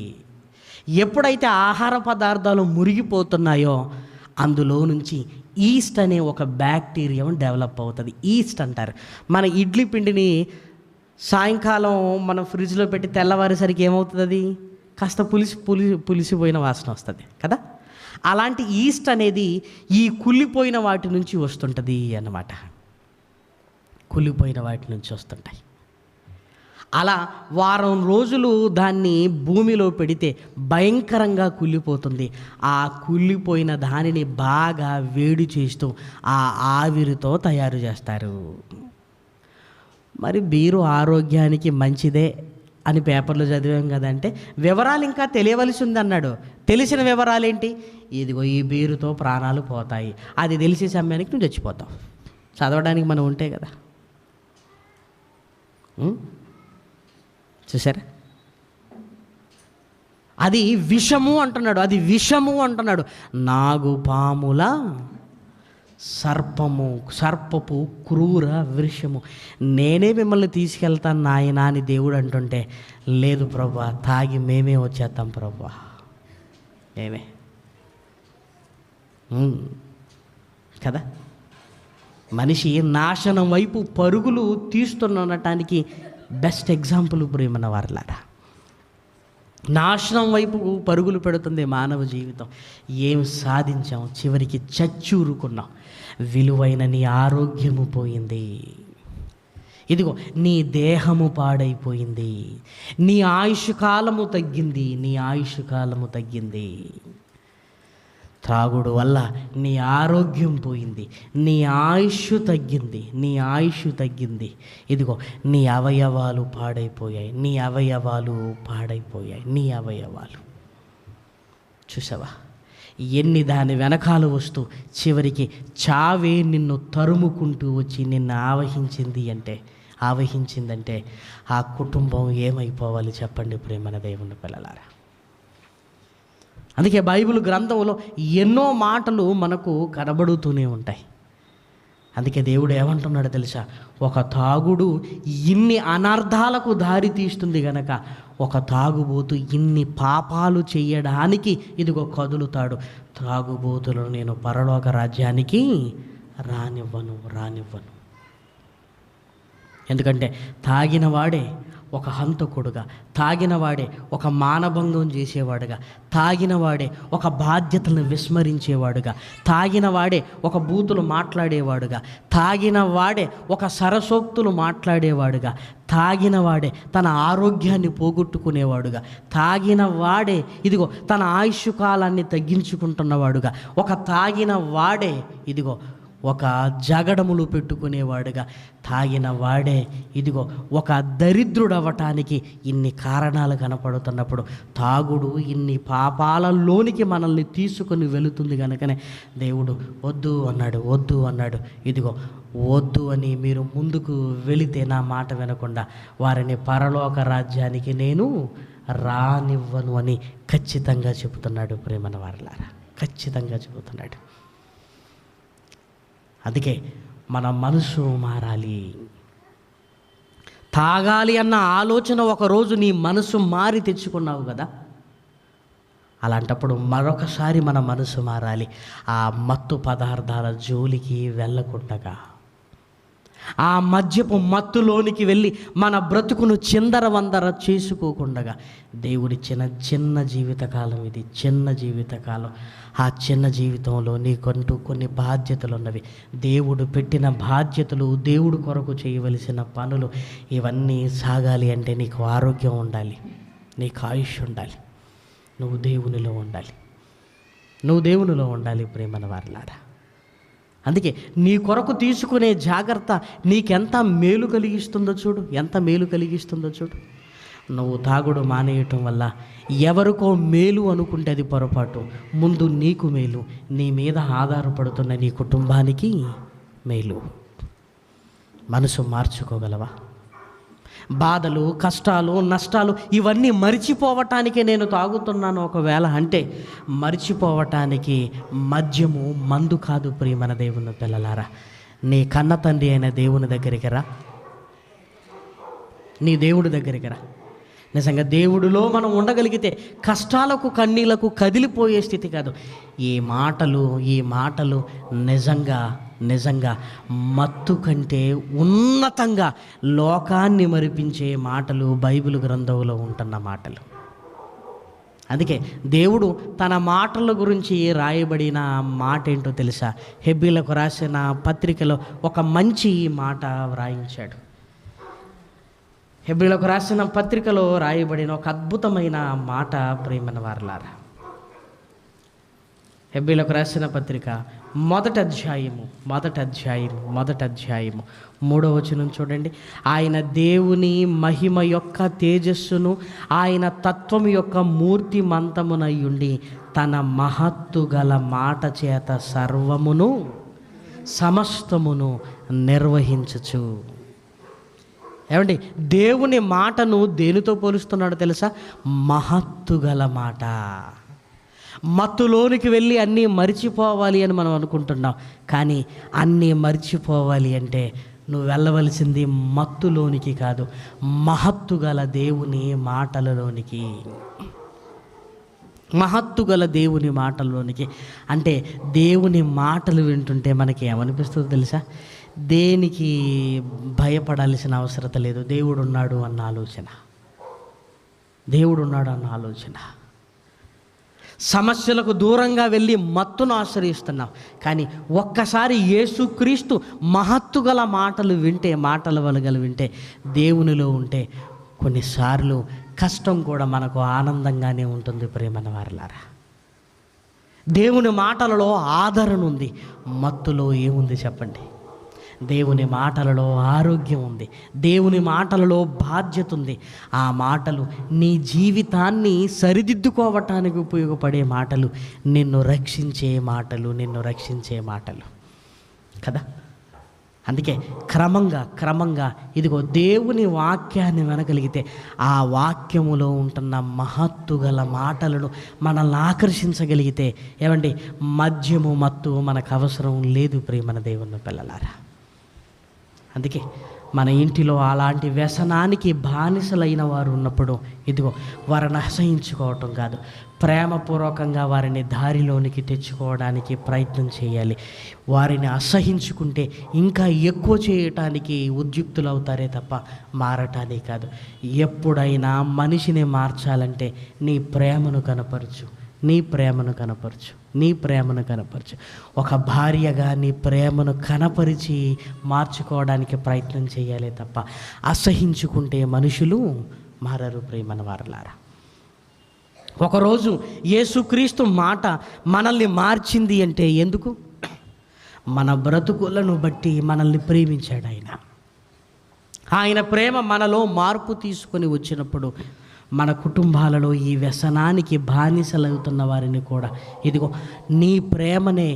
ఎప్పుడైతే ఆహార పదార్థాలు మురిగిపోతున్నాయో అందులో నుంచి ఈస్ట్ అనే ఒక బ్యాక్టీరియా డెవలప్ అవుతుంది. ఈస్ట్ అంటారు. మన ఇడ్లీ పిండిని సాయంకాలం మనం ఫ్రిడ్జ్లో పెట్టి తెల్లవారేసరికి ఏమవుతుంది? అది కాస్త పులిసిపోయిన వాసన వస్తుంది కదా. అలాంటి ఈస్ట్ అనేది ఈ కుళ్ళిపోయిన వాటి నుంచి వస్తుంటుంది అన్నమాట. కుళ్ళిపోయిన వాటి నుంచి వస్తుంటాయి. అలా వారం రోజులు దాన్ని భూమిలో పెడితే భయంకరంగా కుళ్ళిపోతుంది. ఆ కుళ్ళిపోయిన దానిని బాగా వేడి చేస్తూ ఆ ఆవిరితో తయారు చేస్తారు. మరి బీరు ఆరోగ్యానికి మంచిదే అని పేపర్లో చదివాం కదంటే వివరాలు ఇంకా తెలియవలసి ఉంది అన్నాడు. తెలిసిన వివరాలు ఏంటి? ఇదిగో ఈ బీరుతో ప్రాణాలు పోతాయి, అది తెలిసే సమయానికి నువ్వు చచ్చిపోతావు. చదవడానికి మనం ఉంటే కదా. చూసారా? అది విషము అంటున్నాడు, అది విషము అంటున్నాడు. నాగుపాముల సర్పపు క్రూర విషము. నేనే మిమ్మల్ని తీసుకెళ్తాను నాయనా అని దేవుడు అంటుంటే, లేదు ప్రభువా, తాగి మేమే వచ్చేస్తాం ప్రభువా, మేమే కదా. మనిషి నాశనం వైపు పరుగులు తీస్తుండటానికి బెస్ట్ ఎగ్జాంపుల్ ప్రియమైన వారలారా. నాశనం వైపు పరుగులు పెడుతుంది మానవ జీవితం. ఏం సాధించాం? చివరికి చచ్చూరుకున్నాం. విలువైన నీ ఆరోగ్యము పోయింది, ఇదిగో నీ దేహము పాడైపోయింది, నీ ఆయుష్ కాలము తగ్గింది, నీ ఆయుష్ కాలము తగ్గింది. త్రాగుడు వల్ల నీ ఆరోగ్యం పోయింది, నీ ఆయుష్ తగ్గింది, నీ ఆయుష్ తగ్గింది. ఇదిగో నీ అవయవాలు పాడైపోయాయి, నీ అవయవాలు పాడైపోయాయి, నీ అవయవాలు. చూసావా ఎన్ని దాని వెనకాల వస్తూ చివరికి చావే నిన్ను తరుముకుంటూ వచ్చి నిన్ను ఆవహించిందంటే ఆ కుటుంబం ఏమైపోవాలి చెప్పండి ప్రేమన దేవుని పిల్లలారా. అందుకే బైబిల్ గ్రంథంలో ఎన్నో మాటలు మనకు కనబడుతూనే ఉంటాయి. అందుకే దేవుడు ఏమంటున్నాడు తెలుసా? ఒక తాగుడు ఇన్ని అనర్థాలకు దారి తీస్తుంది గనక ఒక తాగుబోతు ఇన్ని పాపాలు చేయడానికి ఇదిగో కదులుతాడు. తాగుబోతులను నేను పరలోక రాజ్యానికి రానివ్వను. ఎందుకంటే తాగినవాడే ఒక హంతకుడుగా, తాగినవాడే ఒక మానభంగం చేసేవాడుగా, తాగినవాడే ఒక బాధ్యతలను విస్మరించేవాడుగా, తాగినవాడే ఒక బూతులు మాట్లాడేవాడుగా, తాగినవాడే ఒక సరసోక్తులు మాట్లాడేవాడుగా, తాగినవాడే తన ఆరోగ్యాన్ని పోగొట్టుకునేవాడుగా, తాగినవాడే ఇదిగో తన ఆయుష్ కాలాన్ని తగ్గించుకుంటున్నవాడుగా, ఒక తాగినవాడే ఇదిగో ఒక జగడములు పెట్టుకునేవాడుగా, తాగిన వాడే ఇదిగో ఒక దరిద్రుడు అవ్వటానికి ఇన్ని కారణాలు కనపడుతున్నప్పుడు తాగుడు ఇన్ని పాపాలలోనికి మనల్ని తీసుకొని వెళుతుంది కనుకనే దేవుడు వద్దు అన్నాడు. ఇదిగో వద్దు అని మీరు ముందుకు వెళితే నా మాట వినకుండా వారిని పరలోక రాజ్యానికి నేను రానివ్వను అని ఖచ్చితంగా చెబుతున్నాడు ప్రేమన వారలారా, ఖచ్చితంగా చెబుతున్నాడు. అందుకే మన మనసు మారాలి. తాగాలి అన్న ఆలోచన ఒకరోజు నీ మనసు మారి తెచ్చుకున్నావు కదా, అలాంటప్పుడు మరొకసారి మన మనసు మారాలి. ఆ మత్తు పదార్థాల జోలికి వెళ్ళకుండగా, ఆ మద్యపు మత్తులోనికి వెళ్ళి మన బ్రతుకును చిందరవందర చేసుకోకుండగా, దేవుడిచ్చిన చిన్న జీవితకాలం ఇది, చిన్న జీవితకాలం. ఆ చిన్న జీవితంలో నీకంటూ కొన్ని బాధ్యతలు ఉన్నవి. దేవుడు పెట్టిన బాధ్యతలు, దేవుడు కొరకు చేయవలసిన పనులు, ఇవన్నీ సాగాలి అంటే నీకు ఆరోగ్యం ఉండాలి, నీకు ఆయుష్ ఉండాలి, నువ్వు దేవునిలో ఉండాలి ప్రేమన వారలారా. అందుకే నీ కొరకు తీసుకునే జాగ్రత్త నీకెంత మేలు కలిగిస్తుందో చూడు. నువ్వు తాగుడు మానేయటం వల్ల ఎవరికో మేలు అనుకుంటే అది పొరపాటు. ముందు నీకు మేలు, నీ మీద ఆధారపడుతున్న నీ కుటుంబానికి మేలు. మనసు మార్చుకోగలవా? బాధలు, కష్టాలు, నష్టాలు ఇవన్నీ మరిచిపోవటానికే నేను తాగుతున్నాను ఒకవేళ అంటే, మరిచిపోవటానికి మద్యము మందు కాదు ప్రియమైన దేవుని పిల్లలారా. నీ కన్న తండ్రి అయిన దేవుని దగ్గరికి రా, నీ దేవుడి దగ్గరికి రా. నిజంగా దేవుడిలో మనం ఉండగలిగితే కష్టాలకు కన్నీళ్లకు కదిలిపోయే స్థితి కాదు. ఈ మాటలు నిజంగా మత్తు కంటే ఉన్నతంగా లోకాన్ని మరిపించే మాటలు బైబిల్ గ్రంథంలో ఉంటున్న మాటలు. అందుకే దేవుడు తన మాటల గురించి రాయబడిన మాట ఏంటో తెలుసా? హెబ్రీలకు రాసిన పత్రికలో ఒక మంచి మాట వ్రాయించాడు. హెబ్రీలకు రాసిన పత్రికలో రాయబడిన ఒక అద్భుతమైన మాట ప్రియమైన వారలారా. హెబ్రీలకు రాసిన పత్రిక మొదటి అధ్యాయము 3వ వచనం చూడండి. ఆయన దేవుని మహిమ యొక్క తేజస్సును, ఆయన తత్వము యొక్క మూర్తిమంతమునయుండి తన మహత్తు గల మాట చేత సర్వమును సమస్తమును నిర్వహించుచు. ఏమండి, దేవుని మాటను దేనితో పోలుస్తున్నాడో తెలుసా? మహత్తు గల మాట. మత్తులోనికి వెళ్ళి అన్నీ మరిచిపోవాలి అని మనం అనుకుంటున్నాం, కానీ అన్నీ మరిచిపోవాలి అంటే నువ్వు వెళ్ళవలసింది మత్తులోనికి కాదు, మహత్తు గల దేవుని మాటలలోనికి. మహత్తు గల దేవుని మాటల్లోనికి అంటే దేవుని మాటలు వింటుంటే మనకి ఏమనిపిస్తుందో తెలుసా? దేనికి భయపడాల్సిన అవసరం లేదు. దేవుడు ఉన్నాడు అన్న ఆలోచన. సమస్యలకు దూరంగా వెళ్ళి మత్తును ఆశ్రయిస్తున్నాం, కానీ ఒక్కసారి యేసుక్రీస్తు మహత్తు గల మాటలు వింటే దేవునిలో ఉంటే కొన్నిసార్లు కష్టం కూడా మనకు ఆనందంగానే ఉంటుంది. ప్రేమన వారలారా, దేవుని మాటలలో ఆదరణ ఉంది, మత్తులో ఏముంది చెప్పండి? దేవుని మాటలలో ఆరోగ్యం ఉంది, దేవుని మాటలలో బాధ్యత ఉంది. ఆ మాటలు నీ జీవితాన్ని సరిదిద్దుకోవటానికి ఉపయోగపడే మాటలు, నిన్ను రక్షించే మాటలు కదా. అందుకే క్రమంగా ఇదిగో దేవుని వాక్యాన్ని వినగలిగితే ఆ వాక్యములో ఉంటున్న మహత్తు గల మాటలను మనల్ని ఆకర్షించగలిగితే, ఏమండి, మత్తు మనకు అవసరం లేదు ప్రియమైన దేవుని పిల్లలారా. అందుకే మన ఇంటిలో అలాంటి వ్యసనానికి బానిసలైన వారు ఉన్నప్పుడు ఇదిగో వారిని అసహించుకోవటం కాదు, ప్రేమపూర్వకంగా వారిని దారిలోనికి తెచ్చుకోవడానికి ప్రయత్నం చేయాలి. వారిని అసహించుకుంటే ఇంకా ఎక్కువ చేయటానికి ఉద్యుక్తులు అవుతారే తప్ప మారటానికి కాదు. ఎప్పుడైనా మనిషిని మార్చాలంటే నీ ప్రేమను కనపరచు. ఒక భార్యగా నీ ప్రేమను కనపరిచి మార్చుకోవడానికి ప్రయత్నం చేయాలి తప్ప అసహించుకుంటే మనుషులు మారరు ప్రియమైన వారలారా. ఒకరోజు యేసుక్రీస్తు మాట మనల్ని మార్చింది అంటే ఎందుకు? మన బ్రతుకులను బట్టి మనల్ని ప్రేమించాడు ఆయన ప్రేమ మనలో మార్పు తీసుకొని వచ్చినప్పుడు మన కుటుంబాలలో ఈ వ్యసనానికి బానిసలవుతున్న వారిని కూడా ఇదిగో నీ ప్రేమనే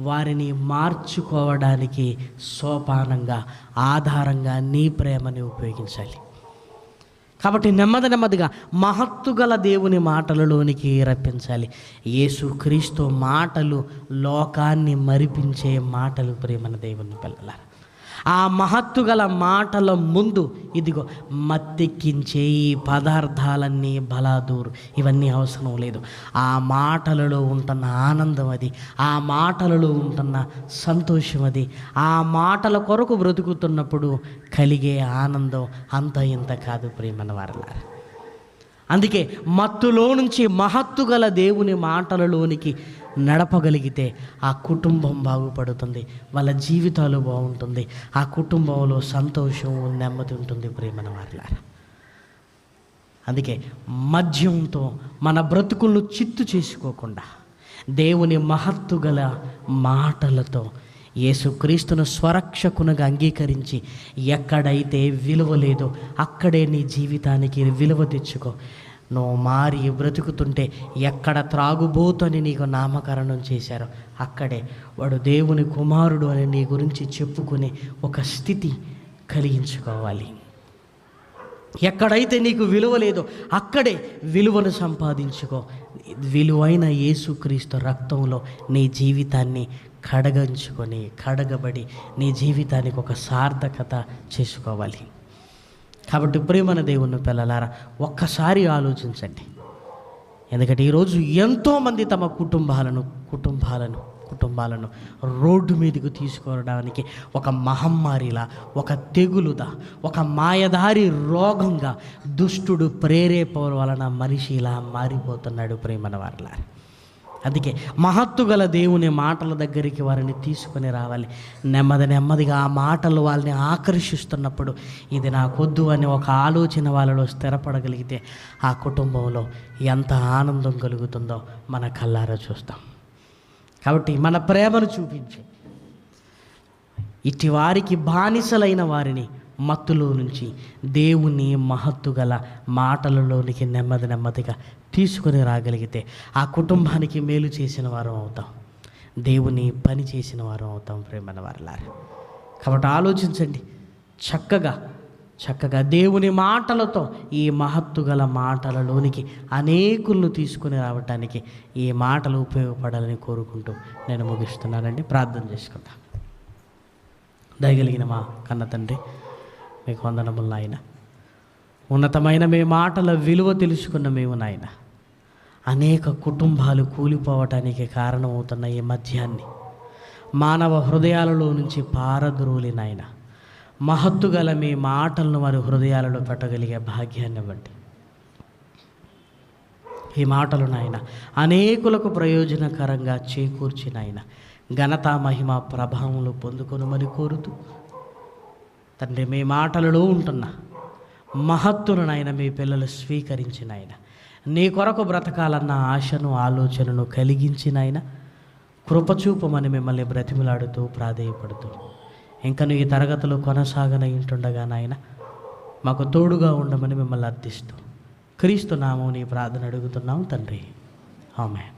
వారిని మార్చుకోవడానికి సోపానంగా, ఆధారంగా నీ ప్రేమని ఉపయోగించాలి. కాబట్టి నెమ్మదిగా మహత్తు గల దేవుని మాటలలోనికి రప్పించాలి. యేసుక్రీస్తు మాటలు లోకాన్ని మరిపించే మాటలు ప్రియమైన దేవుని పిల్లలారా. ఆ మహత్తు గల మాటల ముందు ఇదిగో మత్తెక్కించే ఈ పదార్థాలన్నీ బలాదూరు, ఇవన్నీ అవసరం లేదు. ఆ మాటలలో ఉంటున్న ఆనందం అది, ఆ మాటలలో ఉంటున్న సంతోషం అది, ఆ మాటల కొరకు బ్రతుకుతున్నప్పుడు కలిగే ఆనందం అంత ఇంత కాదు ప్రియమైన వారలారా. అందుకే మత్తులో నుంచి మహత్తు గల దేవుని మాటలలోనికి నడపగలిగితే ఆ కుటుంబం బాగుపడుతుంది, వాళ్ళ జీవితాలు బాగుంటుంది, ఆ కుటుంబంలో సంతోషం, నెమ్మది ఉంటుంది ప్రియమైన వారలారా. అందుకే మద్యంతో మన బ్రతుకులను చిత్తు చేసుకోకుండా దేవుని మహత్తు గల మాటలతో యేసుక్రీస్తును స్వరక్షకునిగా అంగీకరించి ఎక్కడైతే విలువ లేదో అక్కడే నీ జీవితానికి విలువ తెచ్చుకో. నువ్వు మారి బ్రతుకుతుంటే ఎక్కడ త్రాగుబోతు అని నీకు నామకరణం చేశారో అక్కడే వాడు దేవుని కుమారుడు అని నీ గురించి చెప్పుకునే ఒక స్థితి కలిగించుకోవాలి. ఎక్కడైతే నీకు విలువ లేదో అక్కడే విలువను సంపాదించుకో. విలువైన యేసుక్రీస్తు రక్తంలో నీ జీవితాన్ని కడగబడి నీ జీవితానికి ఒక సార్థకత చేసుకోవాలి. కాబట్టి ప్రియమైన దేవుని పిల్లలారా, ఒక్కసారి ఆలోచించండి. ఎందుకంటే ఈరోజు ఎంతోమంది తమ కుటుంబాలను రోడ్డు మీదకు తీసుకురావడానికి ఒక మహమ్మారిలా, ఒక తెగులుదా, ఒక మాయదారి రోగంగా దుష్టుడు ప్రేరేపణ వలన మనిషి ఇలా మారిపోతున్నాడు ప్రియమైన వారలారా. అందుకే మహత్తు గల దేవుని మాటల దగ్గరికి వారిని తీసుకొని రావాలి. నెమ్మదిగా ఆ మాటలు వాళ్ళని ఆకర్షిస్తున్నప్పుడు ఇది నాకొద్దు అనే ఒక ఆలోచన వాళ్ళలో స్థిరపడగలిగితే ఆ కుటుంబంలో ఎంత ఆనందం కలుగుతుందో మన కళ్ళారా చూస్తాం. కాబట్టి మన ప్రేమను చూపించి ఇట్టి వారికి బానిసలైన వారిని మత్తులో నుంచి దేవుని మహత్తు గల మాటలలోనికి నెమ్మదిగా తీసుకొని రాగలిగితే ఆ కుటుంబానికి మేలు చేసిన వారం అవుతాం, దేవుని పని చేసిన వారం అవుతాం ప్రేమన వారలారా. కాబట్టి ఆలోచించండి, చక్కగా దేవుని మాటలతో ఈ మహత్తు గల మాటలలోనికి అనేకులను తీసుకొని రావటానికి ఈ మాటలు ఉపయోగపడాలని కోరుకుంటూ నేను ముగిస్తున్నానండి. ప్రార్థన చేసుకుందాం. దయగలిగిన మా కన్న తండ్రి, మీకు వందనములు నాయన. ఉన్నతమైన మీ మాటల విలువ తెలుసుకున్న మేము నాయన, అనేక కుటుంబాలు కూలిపోవటానికి కారణమవుతున్న ఈ మధ్యాన్ని మానవ హృదయాలలో నుంచి పారద్రోలి నాయన, మహత్తు గల మీ మాటలను వారి హృదయాలలో పెట్టగలిగే భాగ్యాన్ని ఇవ్వండి. ఈ మాటలు నాయన అనేకులకు ప్రయోజనకరంగా చేకూర్చి నాయన ఘనత మహిమ ప్రభావములు పొందుకొనుమని కోరుతూ తండ్రి, మీ మాటలలో ఉంటున్న మహత్తును నాయన మీ పిల్లలు స్వీకరించిన ఆయన, నీ కొరకు బ్రతకాలన్న ఆశను ఆలోచనను కలిగించిన ఆయన కృపచూపమని మిమ్మల్ని బ్రతిమిలాడుతూ ప్రాధేయపడుతూ ఇంకను ఈ తరగతులు కొనసాగనయింటుండగా నాయన మాకు తోడుగా ఉండమని మిమ్మల్ని అర్థిస్తూ క్రీస్తు నామమున ఈ ప్రార్థన అడుగుతున్నాం తండ్రి. ఆమేన్.